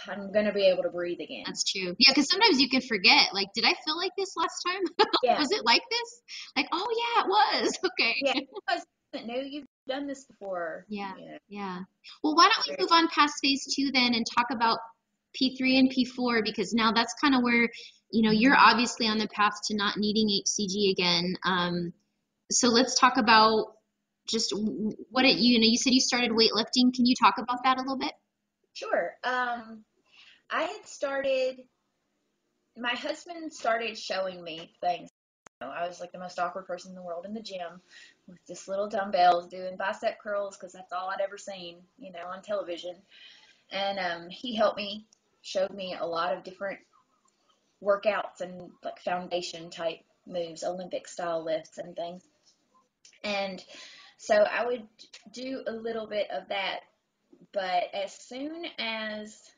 [SPEAKER 2] I'm going to be able to breathe again.
[SPEAKER 1] That's true. Yeah, because sometimes you can forget. Like, did I feel like this last time?
[SPEAKER 2] Yeah.
[SPEAKER 1] Was it like this? Like, oh yeah, it was. Okay.
[SPEAKER 2] Yeah. Because no, you've done this before.
[SPEAKER 1] Yeah. Yeah. Well, why don't we move on past phase 2 then and talk about P3 and P4, because now that's kind of where, you're obviously on the path to not needing HCG again. So let's talk about just what you said you started weightlifting. Can you talk about that a little bit?
[SPEAKER 2] Sure. I had started, my husband started showing me things. I was like the most awkward person in the world in the gym with just little dumbbells doing bicep curls because that's all I'd ever seen, on television. And he helped me, showed me a lot of different workouts and like foundation type moves, Olympic style lifts and things. And so I would do a little bit of that, but as soon as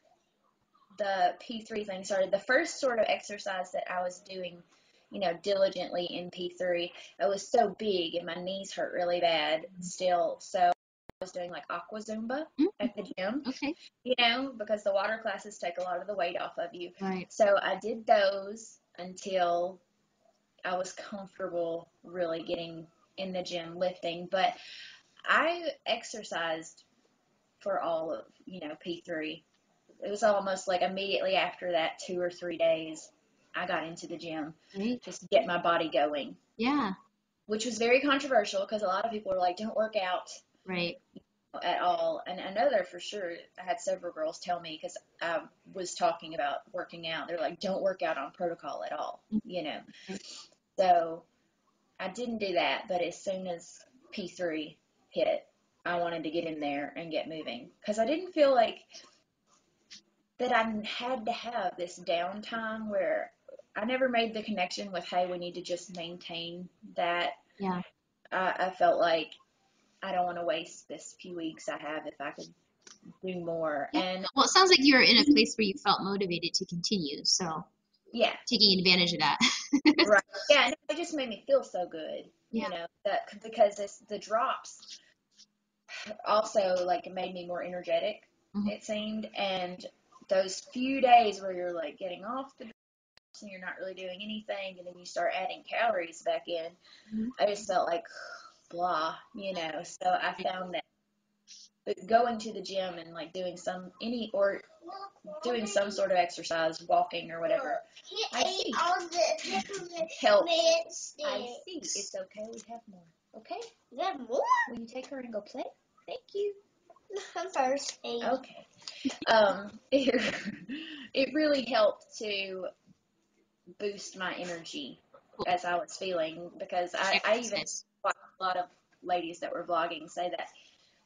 [SPEAKER 2] the P3 thing started, the first sort of exercise that I was doing, diligently in P3, it was so big and my knees hurt really bad still. So I was doing like aqua Zumba at the gym,
[SPEAKER 1] Okay.
[SPEAKER 2] because the water classes take a lot of the weight off of you.
[SPEAKER 1] Right.
[SPEAKER 2] So I did those until I was comfortable really getting in the gym lifting. But I exercised for all of, P3. It was almost like immediately after that 2 or 3 days, I got into the gym just to get my body going.
[SPEAKER 1] Yeah.
[SPEAKER 2] Which was very controversial because a lot of people were like, don't work out.
[SPEAKER 1] Right.
[SPEAKER 2] At all. And I know that for sure. I had several girls tell me because I was talking about working out. They're like, don't work out on protocol at all, So I didn't do that. But as soon as P3 hit, I wanted to get in there and get moving because I didn't feel like that I had to have this downtime where I never made the connection with, hey, we need to just maintain that.
[SPEAKER 1] Yeah.
[SPEAKER 2] I felt like I don't want to waste this few weeks I have if I could do more.
[SPEAKER 1] Yeah.
[SPEAKER 2] And
[SPEAKER 1] well, it sounds like you were in a place where you felt motivated to continue. So
[SPEAKER 2] yeah,
[SPEAKER 1] taking advantage of that.
[SPEAKER 2] right. Yeah, and it just made me feel so good, that because the drops also like made me more energetic, it seemed. And those few days where you're like getting off the drops and you're not really doing anything, and then you start adding calories back in, I just felt like blah, So I found that going to the gym and like doing some sort of exercise, walking or whatever, I see help. I see. It's okay. We have more. Okay.
[SPEAKER 3] You have more?
[SPEAKER 2] Will you take her and go play? Thank you.
[SPEAKER 3] I'm thirsty.
[SPEAKER 2] Okay. It really helped to boost my energy as I was feeling, because I even watched a lot of ladies that were vlogging say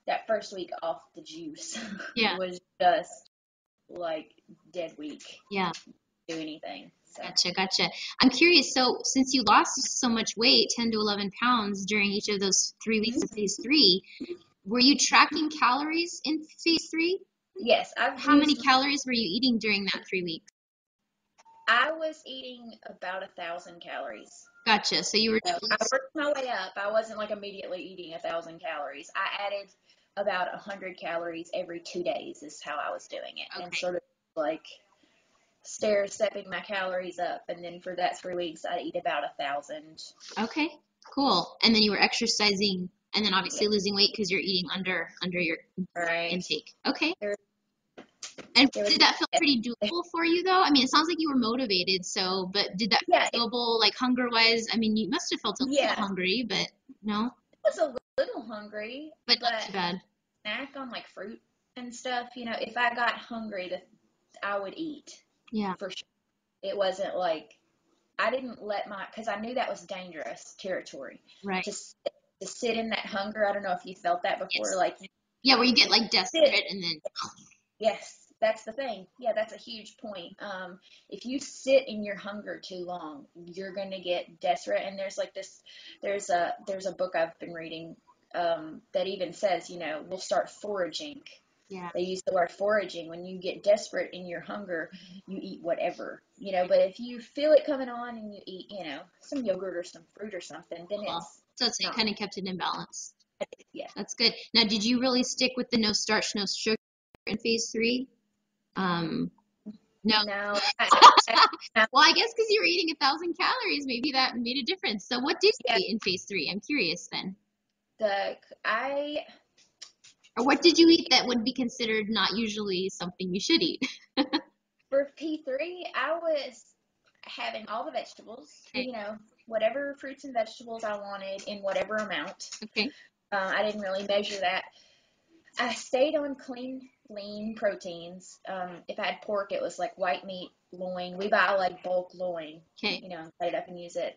[SPEAKER 2] that first week off the juice was just like dead week.
[SPEAKER 1] Yeah.
[SPEAKER 2] Do anything. So.
[SPEAKER 1] Gotcha. I'm curious. So since you lost so much weight, 10 to 11 pounds during each of those 3 weeks of phase 3, were you tracking calories in phase 3?
[SPEAKER 2] Yes.
[SPEAKER 1] How many calories were you eating during that 3 weeks?
[SPEAKER 2] I was eating about 1,000 calories.
[SPEAKER 1] Gotcha. So you were.
[SPEAKER 2] I worked my way up. I wasn't like immediately eating 1,000 calories. I added about 100 calories every 2 days is how I was doing it. Okay. And sort of like stair-stepping my calories up. And then for that 3 weeks, I'd eat about 1,000.
[SPEAKER 1] Okay, cool. And then you were exercising and then obviously losing weight because you're eating under your intake. Okay. And did that feel pretty doable for you, though? I mean, it sounds like you were motivated, but did that feel doable, like hunger-wise? I mean, you must have felt a little hungry, but no?
[SPEAKER 2] I was a little hungry.
[SPEAKER 1] But not too bad.
[SPEAKER 2] Snack on, like, fruit and stuff. If I got hungry, I would eat.
[SPEAKER 1] Yeah.
[SPEAKER 2] For sure. It wasn't like, I didn't let because I knew that was dangerous territory.
[SPEAKER 1] Right.
[SPEAKER 2] To sit in that hunger. I don't know if you felt that before.
[SPEAKER 1] Yes.
[SPEAKER 2] Like,
[SPEAKER 1] yeah, where you get like desperate and then.
[SPEAKER 2] yes, that's the thing. Yeah, that's a huge point. If you sit in your hunger too long, you're going to get desperate. And there's like this, there's a book I've been reading that even says, we'll start foraging.
[SPEAKER 1] Yeah.
[SPEAKER 2] They use the word foraging. When you get desperate in your hunger, you eat whatever, but if you feel it coming on and you eat, some yogurt or some fruit or something, then
[SPEAKER 1] So it kind of kept it in balance.
[SPEAKER 2] Yeah.
[SPEAKER 1] That's good. Now, did you really stick with the no starch, no sugar in phase 3? No.
[SPEAKER 2] No.
[SPEAKER 1] Well, I guess because you were eating 1,000 calories, maybe that made a difference. So what did you eat in phase 3? I'm curious then. Or what did you eat that would be considered not usually something you should eat?
[SPEAKER 2] For P3, I was having all the vegetables,
[SPEAKER 1] Okay.
[SPEAKER 2] Whatever fruits and vegetables I wanted in whatever amount.
[SPEAKER 1] Okay.
[SPEAKER 2] I didn't really measure that. I stayed on clean, lean proteins. If I had pork, it was like white meat, loin. We buy like bulk loin.
[SPEAKER 1] Okay.
[SPEAKER 2] Cut it up and use it.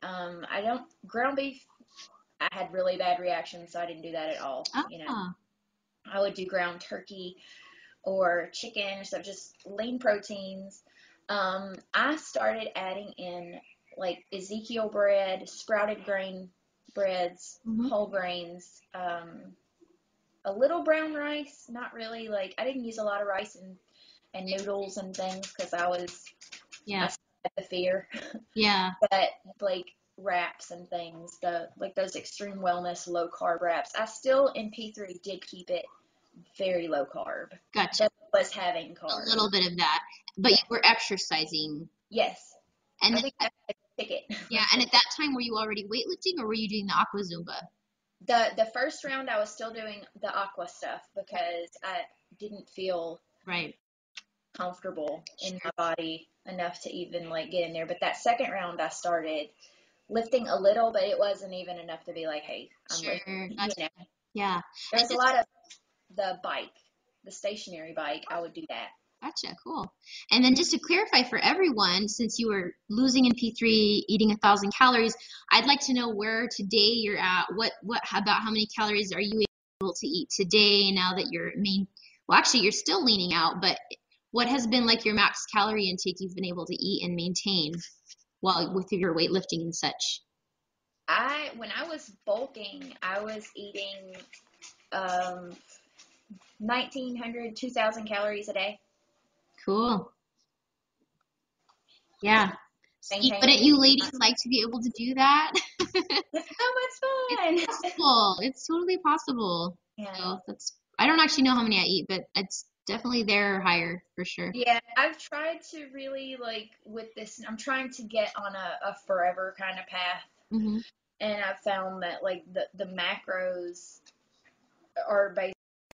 [SPEAKER 2] Ground beef, I had really bad reactions, so I didn't do that at all. I would do ground turkey or chicken or stuff, just lean proteins. I started adding in like Ezekiel bread, sprouted grain breads, whole grains, a little brown rice, not really, like, I didn't use a lot of rice and noodles and things because I had the fear.
[SPEAKER 1] Yeah.
[SPEAKER 2] But like wraps and things, those extreme wellness low carb wraps, I still in P3 did keep it very low carb.
[SPEAKER 1] Gotcha.
[SPEAKER 2] But was having carbs.
[SPEAKER 1] A little bit of that, but you were exercising.
[SPEAKER 2] Yes.
[SPEAKER 1] And
[SPEAKER 2] I think that's a ticket.
[SPEAKER 1] Yeah, and at that time, were you already weightlifting or were you doing the aqua Zumba?
[SPEAKER 2] The first round, I was still doing the aqua stuff because I didn't feel comfortable in my body enough to even like get in there. But that second round, I started lifting a little, but it wasn't even enough to be like, hey, I'm lifting.
[SPEAKER 1] Yeah.
[SPEAKER 2] There's a lot of the stationary bike. I would do that.
[SPEAKER 1] Gotcha, cool. And then just to clarify for everyone, since you were losing in P3, eating 1,000 calories, I'd like to know where today you're at. What about how many calories are you able to eat today now that you're well, actually, you're still leaning out, but what has been like your max calorie intake you've been able to eat and maintain while with your weightlifting and such?
[SPEAKER 2] When I was bulking, I was eating 1,900, 2,000 calories a day.
[SPEAKER 1] Cool. Yeah. Wouldn't you ladies like to be able to do that?
[SPEAKER 2] It's so much fun.
[SPEAKER 1] It's possible. It's totally possible.
[SPEAKER 2] Yeah.
[SPEAKER 1] So I don't actually know how many I eat, but it's definitely there or higher for sure.
[SPEAKER 2] Yeah, I've tried to really with this, I'm trying to get on a forever kind of path.
[SPEAKER 1] Mm-hmm.
[SPEAKER 2] And I've found that the macros are basically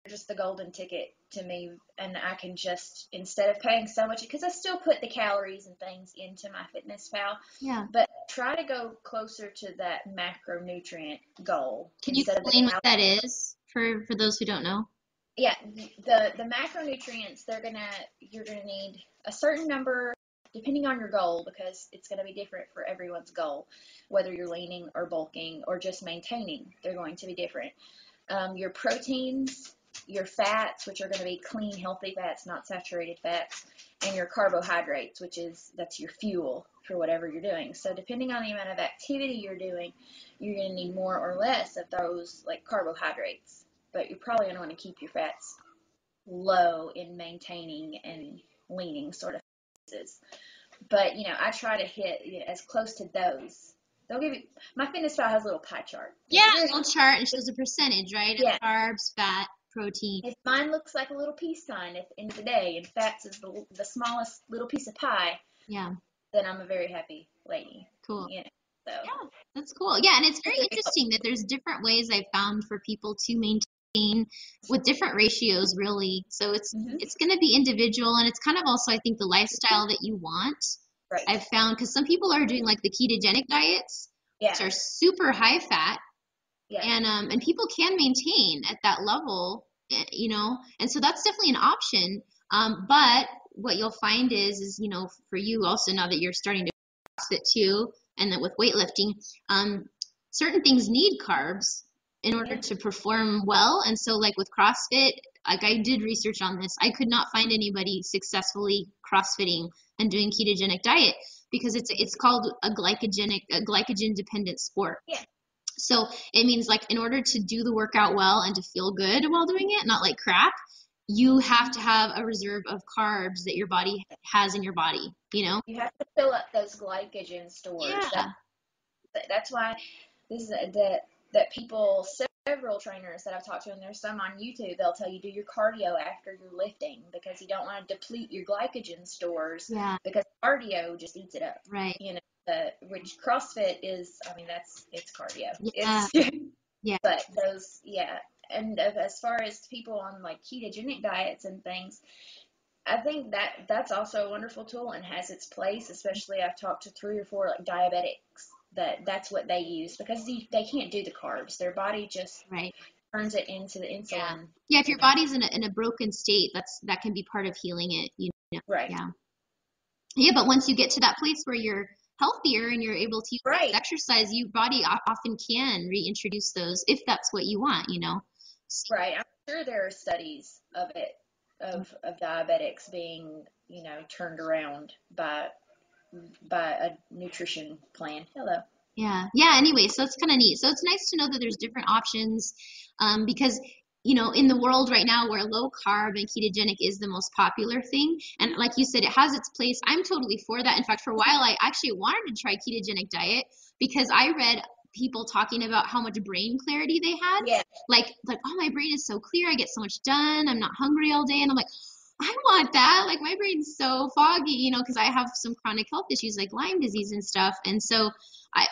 [SPEAKER 2] just the golden ticket to me, and I can just, instead of paying so much, because I still put the calories and things into my FitnessPal, but try to go closer to that macronutrient goal.
[SPEAKER 1] Can you explain what that is for those who don't know?
[SPEAKER 2] Yeah, the macronutrients, you're gonna need a certain number depending on your goal, because it's going to be different for everyone's goal, whether you're leaning or bulking or just maintaining. They're going to be different. Your proteins, your fats, which are going to be clean, healthy fats, not saturated fats, and your carbohydrates, that's your fuel for whatever you're doing. So depending on the amount of activity you're doing, you're going to need more or less of those like carbohydrates, but you're probably going to want to keep your fats low in maintaining and leaning sort of phases. But I try to hit as close to those. They'll give you, my FitnessPal has a little pie chart.
[SPEAKER 1] Yeah, a little chart, and shows a percentage, right?
[SPEAKER 2] Yeah.
[SPEAKER 1] Of carbs, fat, protein.
[SPEAKER 2] If mine looks like a little peace sign at the end of the day, and fats is the smallest little piece of pie, then I'm a very happy lady.
[SPEAKER 1] Cool.
[SPEAKER 2] So.
[SPEAKER 1] Yeah, that's cool. Yeah, and it's very interesting that there's different ways I've found for people to maintain with different ratios, really. So it's going to be individual, and it's kind of also, I think, the lifestyle that you want.
[SPEAKER 2] Right.
[SPEAKER 1] I've found, because some people are doing like the ketogenic diets, which are super high fat, and people can maintain at that level, and so that's definitely an option. But what you'll find is, you know, for you also, now that you're starting to CrossFit too, and then with weightlifting, certain things need carbs in order to perform well. And so like with CrossFit, like I did research on this, I could not find anybody successfully CrossFitting and doing ketogenic diet because it's called a glycogen dependent sport.
[SPEAKER 2] Yeah.
[SPEAKER 1] So it means like in order to do the workout well and to feel good while doing it, not like crap, you have to have a reserve of carbs that your body has in your body, you know?
[SPEAKER 2] You have to fill up those glycogen stores.
[SPEAKER 1] Yeah.
[SPEAKER 2] That's why this is that people, several trainers that I've talked to, and there's some on YouTube, they'll tell you do your cardio after you're lifting because you don't want to deplete your glycogen stores.
[SPEAKER 1] Yeah.
[SPEAKER 2] Because cardio just eats it up.
[SPEAKER 1] Right.
[SPEAKER 2] You know, which CrossFit is, I mean, it's cardio.
[SPEAKER 1] Yeah. Yeah.
[SPEAKER 2] But those, yeah. And as far as people on like ketogenic diets and things, I think that's also a wonderful tool and has its place, especially I've talked to 3 or 4 like diabetics that's what they use because they can't do the carbs. Their body just turns it into the insulin.
[SPEAKER 1] Yeah, if your body's in a broken state, that can be part of healing it, you know.
[SPEAKER 2] Right.
[SPEAKER 1] Yeah. Yeah, but once you get to that place where you're healthier and you're able to exercise, your body often can reintroduce those if that's what you want, you know.
[SPEAKER 2] Right. I'm sure there are studies of it, of diabetics being, you know, turned around by a nutrition plan. Hello.
[SPEAKER 1] Yeah. Anyway, so it's kind of neat. So it's nice to know that there's different options, because, you know, in the world right now where low carb and ketogenic is the most popular thing, and like you said, it has its place. I'm totally for that. In fact, for a while, I actually wanted to try ketogenic diet because I read people talking about how much brain clarity they had.
[SPEAKER 2] Yeah.
[SPEAKER 1] Like, oh, my brain is so clear. I get so much done. I'm not hungry all day. And I'm like, I want that. Like, my brain's so foggy, you know, because I have some chronic health issues like Lyme disease and stuff. And so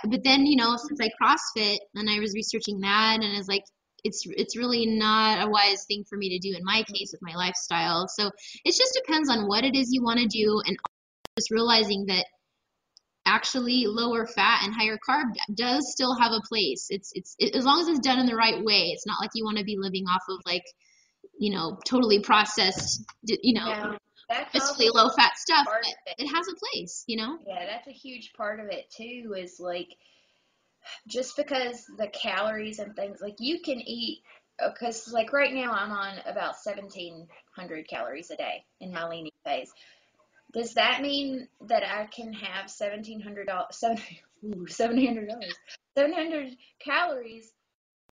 [SPEAKER 1] but then, you know, since I CrossFit and I was researching that, and it's like, it's really not a wise thing for me to do in my case with my lifestyle. So it just depends on what it is you want to do, and just realizing that actually lower fat and higher carb does still have a place. It's as long as it's done in the right way. It's not like you want to be living off of like, you know, totally processed, you know, basically low fat stuff, but it has a place, you know?
[SPEAKER 2] Yeah, that's a huge part of it too, is like, just because the calories and things, like you can eat, because like right now I'm on about 1,700 calories a day in my leaning phase. Does that mean that I can have 700 calories,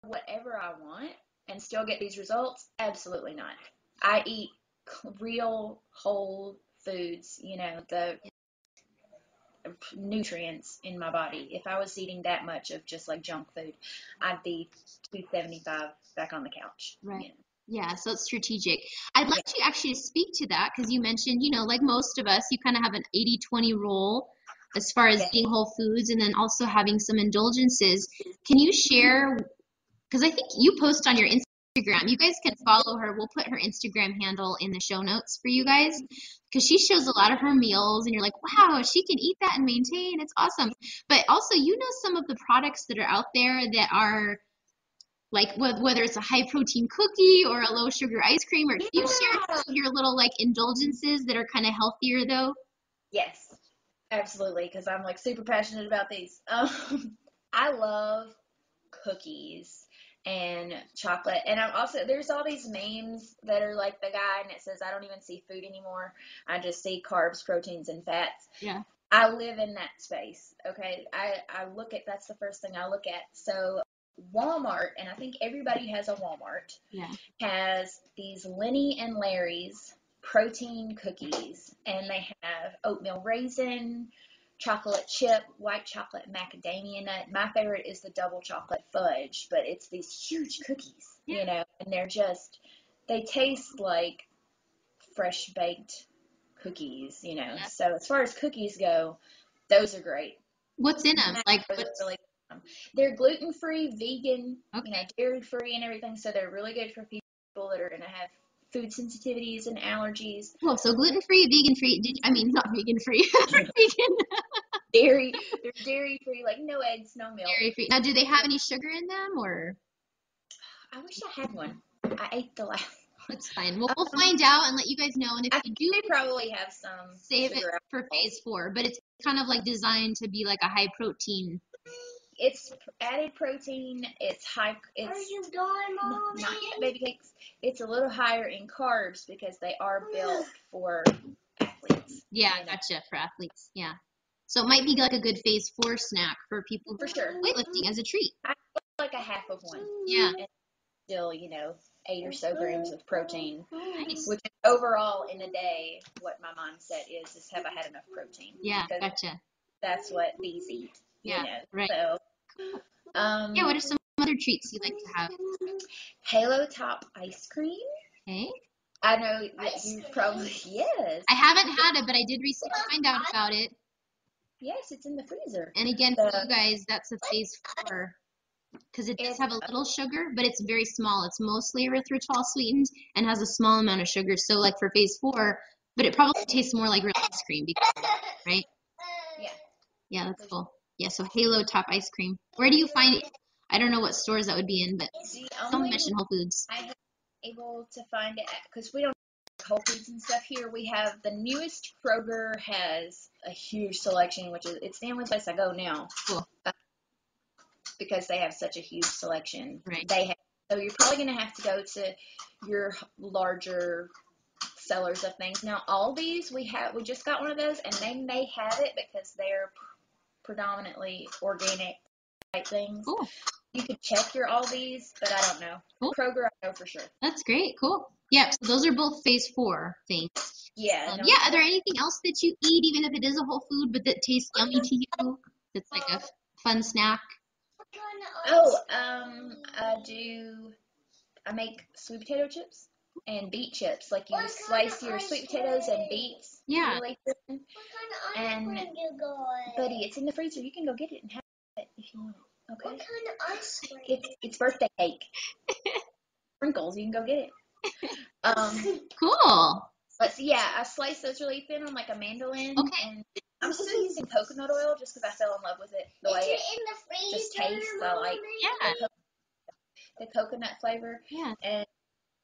[SPEAKER 2] whatever I want, and still get these results? Absolutely not. I eat real whole foods, you know, the nutrients in my body. If I was eating that much of just like junk food, I'd be 275 back on the couch.
[SPEAKER 1] Right.
[SPEAKER 2] You know?
[SPEAKER 1] Yeah, so it's strategic. I'd like to actually speak to that because you mentioned, you know, like most of us, you kind of have an 80-20 rule as far as eating whole foods and then also having some indulgences. Can you share, because I think you post on your Instagram. You guys can follow her. We'll put her Instagram handle in the show notes for you guys because she shows a lot of her meals and you're like, wow, she can eat that and maintain. It's awesome. But also, you know, some of the products that are out there that are like whether it's a high protein cookie or a low sugar ice cream, or you share your little like indulgences that are kind of healthier though?
[SPEAKER 2] Yes, absolutely. Because I'm like super passionate about these. I love cookies and chocolate, and I'm also, there's all these memes that are like the guy and it says, I don't even see food anymore, I just see carbs, proteins, and fats.
[SPEAKER 1] Yeah,
[SPEAKER 2] I live in that space. Okay, I look at, that's the first thing I look at. So Walmart, and I think everybody has a Walmart, has these Lenny and Larry's protein cookies, and they have oatmeal raisin, chocolate chip, white chocolate macadamia nut. My favorite is the double chocolate fudge, but it's these huge cookies, you know, and they taste like fresh baked cookies, you know. So as far as cookies go, those are great.
[SPEAKER 1] What's in them? Like,
[SPEAKER 2] they're gluten-free, vegan, you know, dairy-free and everything, so they're really good for people that are going to have food sensitivities and allergies.
[SPEAKER 1] Well, so gluten-free, vegan-free, not vegan-free, vegan.
[SPEAKER 2] They're dairy-free, like no eggs, no milk.
[SPEAKER 1] Dairy-free. Now, do they have any sugar in them, or?
[SPEAKER 2] I wish I had one. I ate the last
[SPEAKER 1] It's fine. We'll find out and let you guys know. And if
[SPEAKER 2] I
[SPEAKER 1] you
[SPEAKER 2] think
[SPEAKER 1] do,
[SPEAKER 2] they probably have some
[SPEAKER 1] save it
[SPEAKER 2] sugar
[SPEAKER 1] for phase 4. But it's kind of like designed to be like a high protein.
[SPEAKER 2] It's added protein. It's high. It's
[SPEAKER 3] Are you done, Mommy?
[SPEAKER 2] not yet, baby cakes. It's a little higher in carbs because they are built for athletes.
[SPEAKER 1] Yeah, gotcha, for athletes. Yeah. So it might be like a good phase 4 snack for people
[SPEAKER 2] For sure.
[SPEAKER 1] weightlifting as a treat.
[SPEAKER 2] I like a half of one.
[SPEAKER 1] Yeah.
[SPEAKER 2] And still, 8 or so grams of protein,
[SPEAKER 1] Nice.
[SPEAKER 2] which is overall in a day, what my mindset is have I had enough protein?
[SPEAKER 1] Yeah,
[SPEAKER 2] because
[SPEAKER 1] gotcha.
[SPEAKER 2] that's what bees eat.
[SPEAKER 1] Yeah, right.
[SPEAKER 2] So,
[SPEAKER 1] yeah, what are some other treats you like to have?
[SPEAKER 2] Halo Top ice cream.
[SPEAKER 1] Okay.
[SPEAKER 2] I know that you probably, yes.
[SPEAKER 1] I haven't had it, but I did recently find out about it.
[SPEAKER 2] Yes, it's in the freezer.
[SPEAKER 1] And again, for you guys, that's a phase 4. Because it does have a little sugar, but it's very small. It's mostly erythritol sweetened and has a small amount of sugar. So like for phase 4, but it probably tastes more like real ice cream, right?
[SPEAKER 2] Yeah.
[SPEAKER 1] Yeah, that's cool. Yeah, so Halo Top ice cream. Where do you find it? I don't know what stores that would be in, but don't mention Whole Foods.
[SPEAKER 2] I have been able to find it because we don't have Whole Foods and stuff here. We have the newest Kroger has a huge selection, which is it's the only place I go now.
[SPEAKER 1] Cool.
[SPEAKER 2] Because they have such a huge selection.
[SPEAKER 1] Right.
[SPEAKER 2] So you're probably going to have to go to your larger sellers of things. Now, Aldi's, we just got one of those, and they may have it because they're predominantly organic type things.
[SPEAKER 1] Cool.
[SPEAKER 2] You could check your Aldi's, but I don't know.
[SPEAKER 1] Cool.
[SPEAKER 2] Kroger, I know for sure.
[SPEAKER 1] That's great. Cool. Yeah, so those are both phase 4 things.
[SPEAKER 2] Yeah.
[SPEAKER 1] Yeah, are there anything else that you eat, even if it is a whole food, but that tastes yummy to you? That's like a fun snack?
[SPEAKER 2] I make sweet potato chips and beet chips. Like you slice your sweet potatoes and beets really thin. And buddy, it's in the freezer. You can go get it and have it if you want it. Okay.
[SPEAKER 3] What kind of ice cream?
[SPEAKER 2] It's birthday cake. Sprinkles. You can go get it.
[SPEAKER 1] Cool.
[SPEAKER 2] But yeah, I slice those really thin on like a mandolin.
[SPEAKER 1] Okay.
[SPEAKER 2] And I'm still using coconut oil just because I fell in love with it. The way it just tastes. I like the coconut flavor.
[SPEAKER 1] Yeah.
[SPEAKER 2] And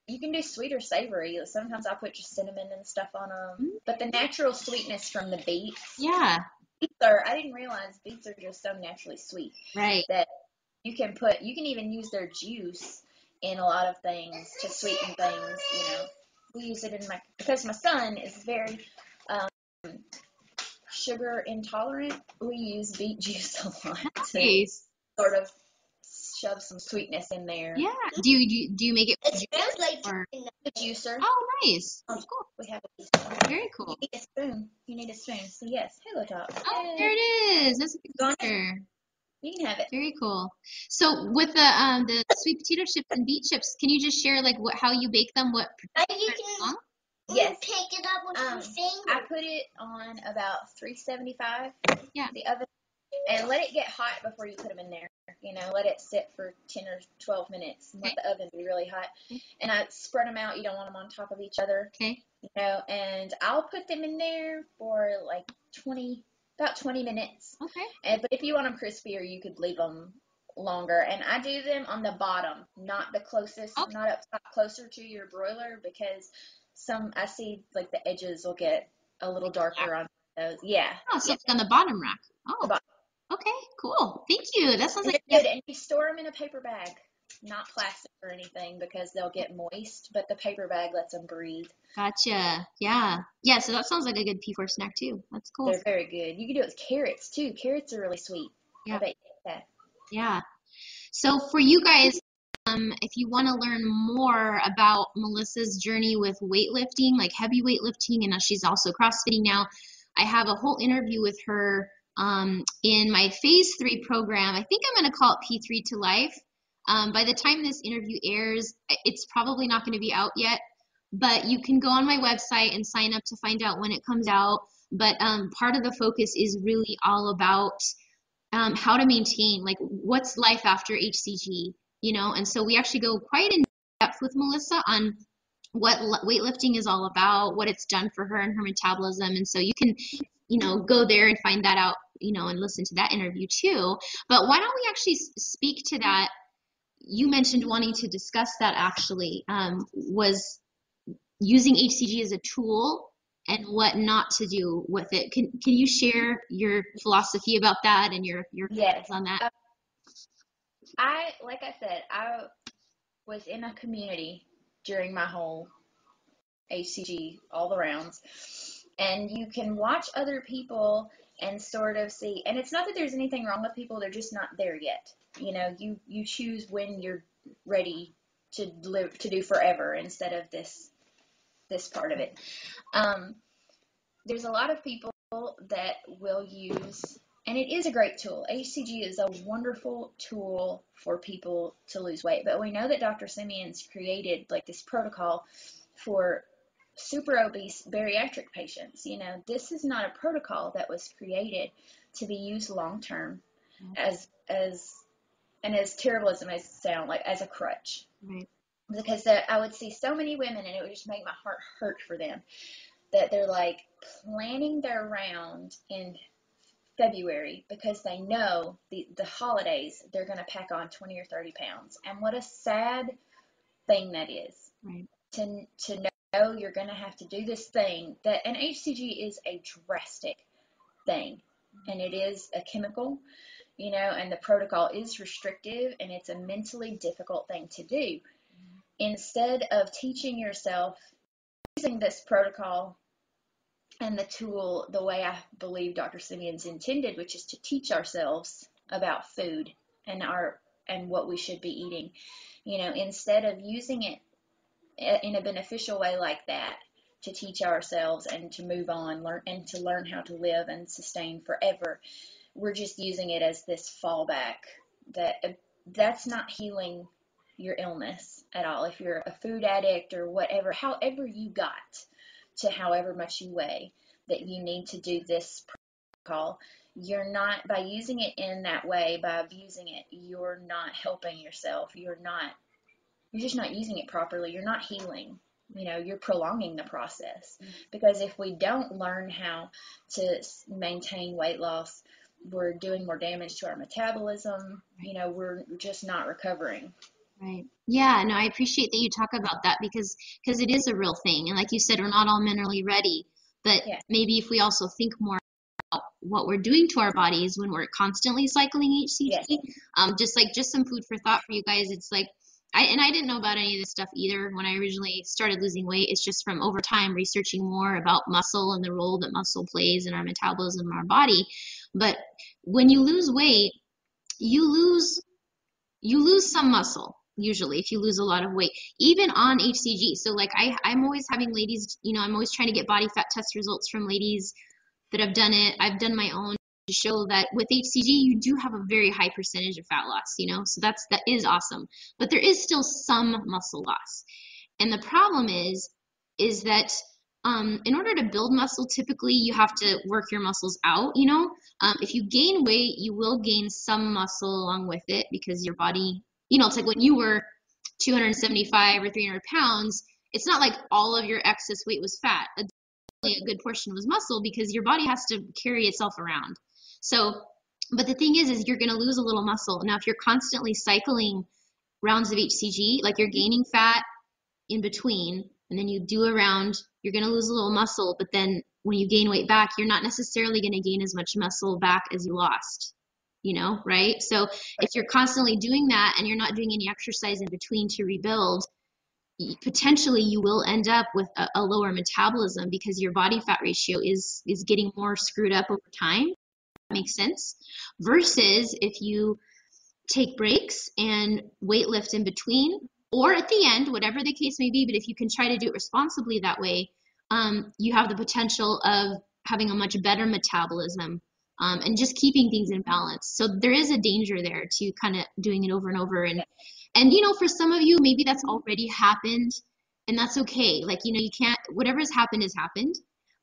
[SPEAKER 2] you can do sweet or savory. Sometimes I put just cinnamon and stuff on them. But the natural sweetness from the beets.
[SPEAKER 1] Yeah.
[SPEAKER 2] I didn't realize beets are just so naturally sweet.
[SPEAKER 1] Right.
[SPEAKER 2] That you can even use their juice in a lot of things to sweeten things. We use it because my son is very sugar intolerant. We use beet juice a lot.
[SPEAKER 1] Nice.
[SPEAKER 2] To sort of shove some sweetness in there.
[SPEAKER 1] Yeah. Do you make it with juice or
[SPEAKER 2] the juicer?
[SPEAKER 1] Oh, nice. That's cool.
[SPEAKER 2] We have a juicer.
[SPEAKER 1] Very cool.
[SPEAKER 2] You need a spoon. So yes, Halo Top.
[SPEAKER 1] Oh, there it is. That's a picture.
[SPEAKER 2] You can have it.
[SPEAKER 1] Very cool. So with the sweet potato chips and beet chips, can you just share like how you bake them? What?
[SPEAKER 2] Yes.
[SPEAKER 3] Pick it up with your finger.
[SPEAKER 2] I put it on about 375.
[SPEAKER 1] Yeah.
[SPEAKER 2] The oven, and let it get hot before you put them in there. Let it sit for 10 or 12 minutes and let the oven be really hot. And I spread them out. You don't want them on top of each other.
[SPEAKER 1] Okay.
[SPEAKER 2] And I'll put them in there for like about 20 minutes.
[SPEAKER 1] Okay.
[SPEAKER 2] But if you want them crispier, you could leave them longer. And I do them on the bottom, not the closest, not up top, closer to your broiler, because I see like the edges will get a little darker on those. Yeah.
[SPEAKER 1] Oh, so it's on the bottom rack. Oh. Okay, cool. Thank you. That sounds like
[SPEAKER 2] good. And you store them in a paper bag, not plastic or anything, because they'll get moist, but the paper bag lets them breathe.
[SPEAKER 1] Gotcha. Yeah. Yeah, so that sounds like a good P4 snack too. That's cool.
[SPEAKER 2] They're very good. You can do it with carrots too. Carrots are really sweet.
[SPEAKER 1] Yeah.
[SPEAKER 2] I bet you like that.
[SPEAKER 1] Yeah. So for you guys, if you want to learn more about Melissa's journey with weightlifting, like heavy weightlifting, and she's also CrossFitting now, I have a whole interview with her in my phase 3 program. I think I'm going to call it P3 to Life. By the time this interview airs, it's probably not going to be out yet, but you can go on my website and sign up to find out when it comes out. But part of the focus is really all about how to maintain, like what's life after HCG, and so we actually go quite in depth with Melissa on what weightlifting is all about, what it's done for her and her metabolism. And so you can, go there and find that out, and listen to that interview too. But why don't we actually speak to that? You mentioned wanting to discuss that actually, was using HCG as a tool and what not to do with it. Can you share your philosophy about that and your
[SPEAKER 2] Yes.
[SPEAKER 1] thoughts on that?
[SPEAKER 2] Like I said, I was in a community during my whole HCG, all the rounds, and you can watch other people and sort of see, and it's not that there's anything wrong with people, they're just not there yet. You know, you choose when you're ready to live, to do forever, instead of this part of it. There's a lot of people that will use, and it is a great tool. HCG is a wonderful tool for people to lose weight, but we know that Dr. Simeon's created like this protocol for super obese bariatric patients. You know, this is not a protocol that was created to be used long term as terrible as it may sound, like as a crutch.
[SPEAKER 1] Right.
[SPEAKER 2] Because I would see so many women, and it would just make my heart hurt for them, that they're like planning their round in February because they know the holidays they're going to pack on 20 or 30 pounds. And what a sad thing that is.
[SPEAKER 1] Right.
[SPEAKER 2] To know you're going to have to do this thing that, and HCG is a drastic thing, and it is a chemical, you know, and the protocol is restrictive, and it's a mentally difficult thing to do. Instead of teaching yourself using this protocol and the tool the way I believe Dr. Simeon's intended, which is to teach ourselves about food and what we should be eating, you know, instead of using it in a beneficial way like that to teach ourselves and to move on, learn how to live and sustain forever, we're just using it as this fallback. That's not healing your illness at all. If you're a food addict or whatever, however you got to however much you weigh, that you need to do this protocol, you're not, by using it in that way, by abusing it, you're not helping yourself. You're just not using it properly. You're not healing. You know, you're prolonging the process. Because if we don't learn how to maintain weight loss, we're doing more damage to our metabolism. You know, we're just not recovering.
[SPEAKER 1] Right. Yeah, no, I appreciate that you talk about that because it is a real thing. And like you said, we're not all mentally ready. But maybe if we also think more about what we're doing to our bodies when we're constantly cycling HCG, just some food for thought for you guys. It's like, I didn't know about any of this stuff either when I originally started losing weight. It's just from over time researching more about muscle and the role that muscle plays in our metabolism and our body. But when you lose weight, you lose some muscle. Usually, if you lose a lot of weight, even on HCG. So like I'm always having ladies, you know, I'm always trying to get body fat test results from ladies that have done it. I've done my own to show that with HCG, you do have a very high percentage of fat loss, you know, so that is awesome. But there is still some muscle loss. And the problem is that in order to build muscle, typically you have to work your muscles out, you know. If you gain weight, you will gain some muscle along with it because your body, you know, it's like when you were 275 or 300 pounds, it's not like all of your excess weight was fat. A good portion was muscle because your body has to carry itself around. So, but the thing is you're going to lose a little muscle. Now, if you're constantly cycling rounds of HCG, like you're gaining fat in between, and then you do a round, you're going to lose a little muscle, but then when you gain weight back, you're not necessarily going to gain as much muscle back as you lost, you know, right? So if you're constantly doing that and you're not doing any exercise in between to rebuild, potentially you will end up with a lower metabolism because your body fat ratio is getting more screwed up over time. That makes sense. Versus if you take breaks and weight lift in between or at the end, whatever the case may be, but if you can try to do it responsibly that way, you have the potential of having a much better metabolism and just keeping things in balance. So there is a danger there to kind of doing it over and over. And, you know, for some of you, maybe that's already happened and that's okay. Like, you know, you can't, whatever has happened,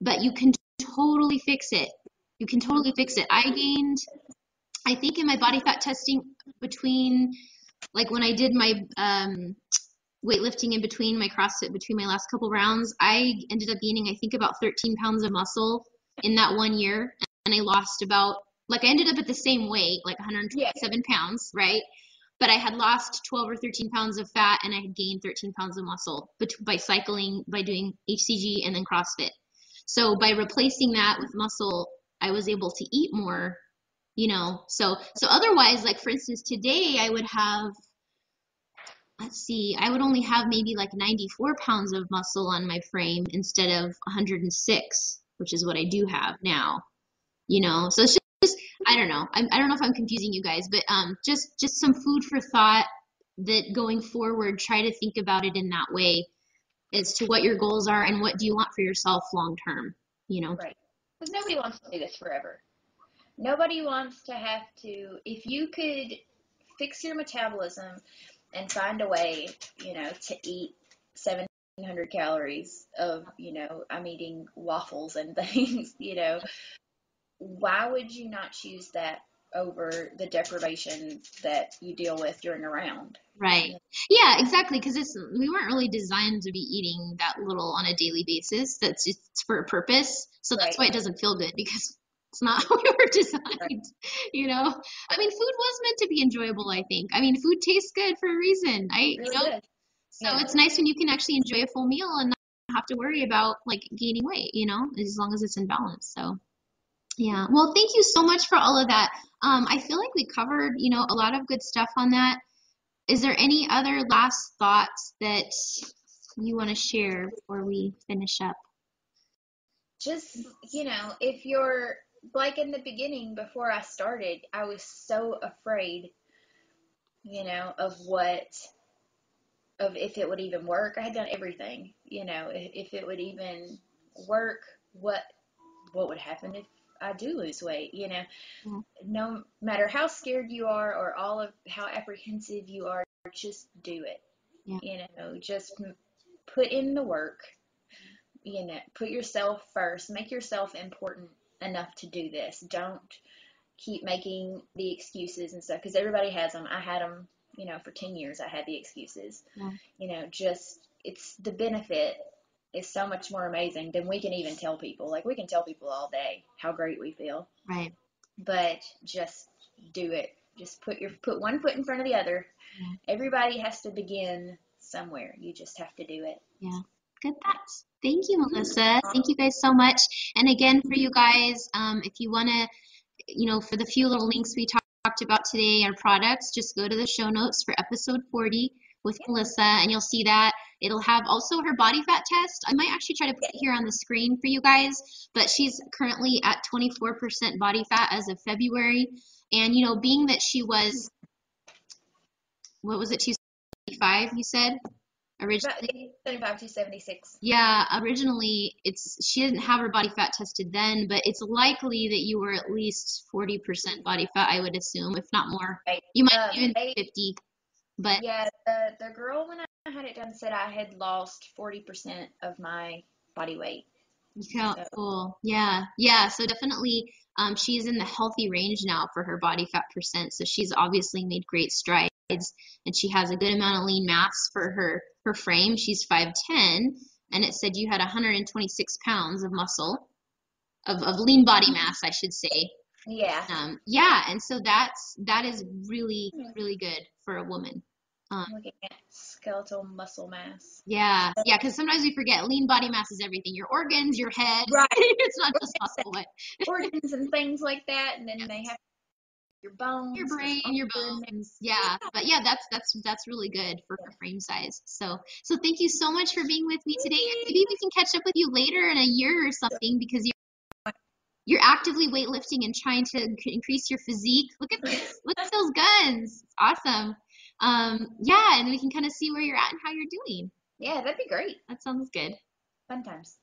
[SPEAKER 1] but you can totally fix it. You can totally fix it. I gained, I think in my body fat testing between, like when I did my weightlifting in between my CrossFit, between my last couple rounds, I ended up gaining, I think about 13 pounds of muscle in that 1 year. And I lost about, like I ended up at the same weight, like 127 pounds, right? but I had lost 12 or 13 pounds of fat and I had gained 13 pounds of muscle by cycling, by doing HCG and then CrossFit. So by replacing that with muscle, I was able to eat more, so otherwise, like for instance, today I would have, let's see, I would only have maybe like 94 pounds of muscle on my frame instead of 106, which is what I do have now, so it's just, I don't know. I don't know if I'm confusing you guys, but just some food for thought that going forward, try to think about it in that way as to what your goals are and what do you want for yourself long term,
[SPEAKER 2] Right. Because nobody wants to do this forever. Nobody wants to have to, if you could fix your metabolism and find a way, to eat 1,700 calories of, I'm eating waffles and things, why would you not choose that over the deprivation that you deal with during a round?
[SPEAKER 1] Right. Yeah, exactly. Because we weren't really designed to be eating that little on a daily basis. It's for a purpose. So that's why it doesn't feel good, because it's not how we were designed.
[SPEAKER 2] Right.
[SPEAKER 1] I mean, food was meant to be enjoyable, I think. I mean, food tastes good for a reason.
[SPEAKER 2] It really does.
[SPEAKER 1] So it's nice when you can actually enjoy a full meal and not have to worry about like gaining weight, as long as it's in balance. So yeah. Well, thank you so much for all of that. I feel like we covered, a lot of good stuff on that. Is there any other last thoughts that you want to share before we finish up?
[SPEAKER 2] Just, if you're like in the beginning, before I started, I was so afraid, of if it would even work. I had done everything, if it would even work, what would happen if I do lose weight, No matter how scared you are or all of how apprehensive you are, just do it. Just put in the work, put yourself first, make yourself important enough to do this. Don't keep making the excuses and stuff, because everybody has them. I had them, for 10 years. I had the excuses. Just, it's the benefit is so much more amazing than we can even tell people. Like, we can tell people all day how great we feel.
[SPEAKER 1] Right.
[SPEAKER 2] But just do it. Just put one foot in front of the other. Everybody has to begin somewhere. You just have to do it.
[SPEAKER 1] Yeah. Good thoughts. Thank you, Melissa. Thank you guys so much. And again, for you guys, if you want to, for the few little links we talked about today, our products, just go to the show notes for episode 40 with Melissa, and you'll see that. It'll have also her body fat test. I might actually try to put it here on the screen for you guys, but she's currently at 24% body fat as of February. And, being that she was, what was it, 275, you said? Originally,
[SPEAKER 2] 75 to 76.
[SPEAKER 1] Yeah, originally she didn't have her body fat tested then, but it's likely that you were at least 40% body fat, I would assume, if not more.
[SPEAKER 2] Right.
[SPEAKER 1] You might even be 50. But
[SPEAKER 2] yeah, the girl, when I had it done, said I had lost 40% of my body weight.
[SPEAKER 1] Yeah, so. Cool. Yeah. So definitely, she's in the healthy range now for her body fat percent. So she's obviously made great strides, and she has a good amount of lean mass for her frame. She's 5'10", and it said you had 126 pounds of muscle, of lean body mass, I should say.
[SPEAKER 2] Yeah.
[SPEAKER 1] And so that is really, really good for a woman.
[SPEAKER 2] Looking at skeletal muscle mass.
[SPEAKER 1] Yeah, because sometimes we forget lean body mass is everything. Your organs, your head.
[SPEAKER 2] Right.
[SPEAKER 1] It's not just muscle.
[SPEAKER 2] Organs and things like that, and then they have your bones,
[SPEAKER 1] your brain, your bones. Yeah, but yeah, that's really good for her frame size. So thank you so much for being with me today. Maybe we can catch up with you later in a year or something, because you're actively weightlifting and trying to increase your physique. Look at this. Look at those guns. It's awesome. And we can kind of see where you're at and how you're doing.
[SPEAKER 2] Yeah, that'd be great.
[SPEAKER 1] That sounds good.
[SPEAKER 2] Fun times.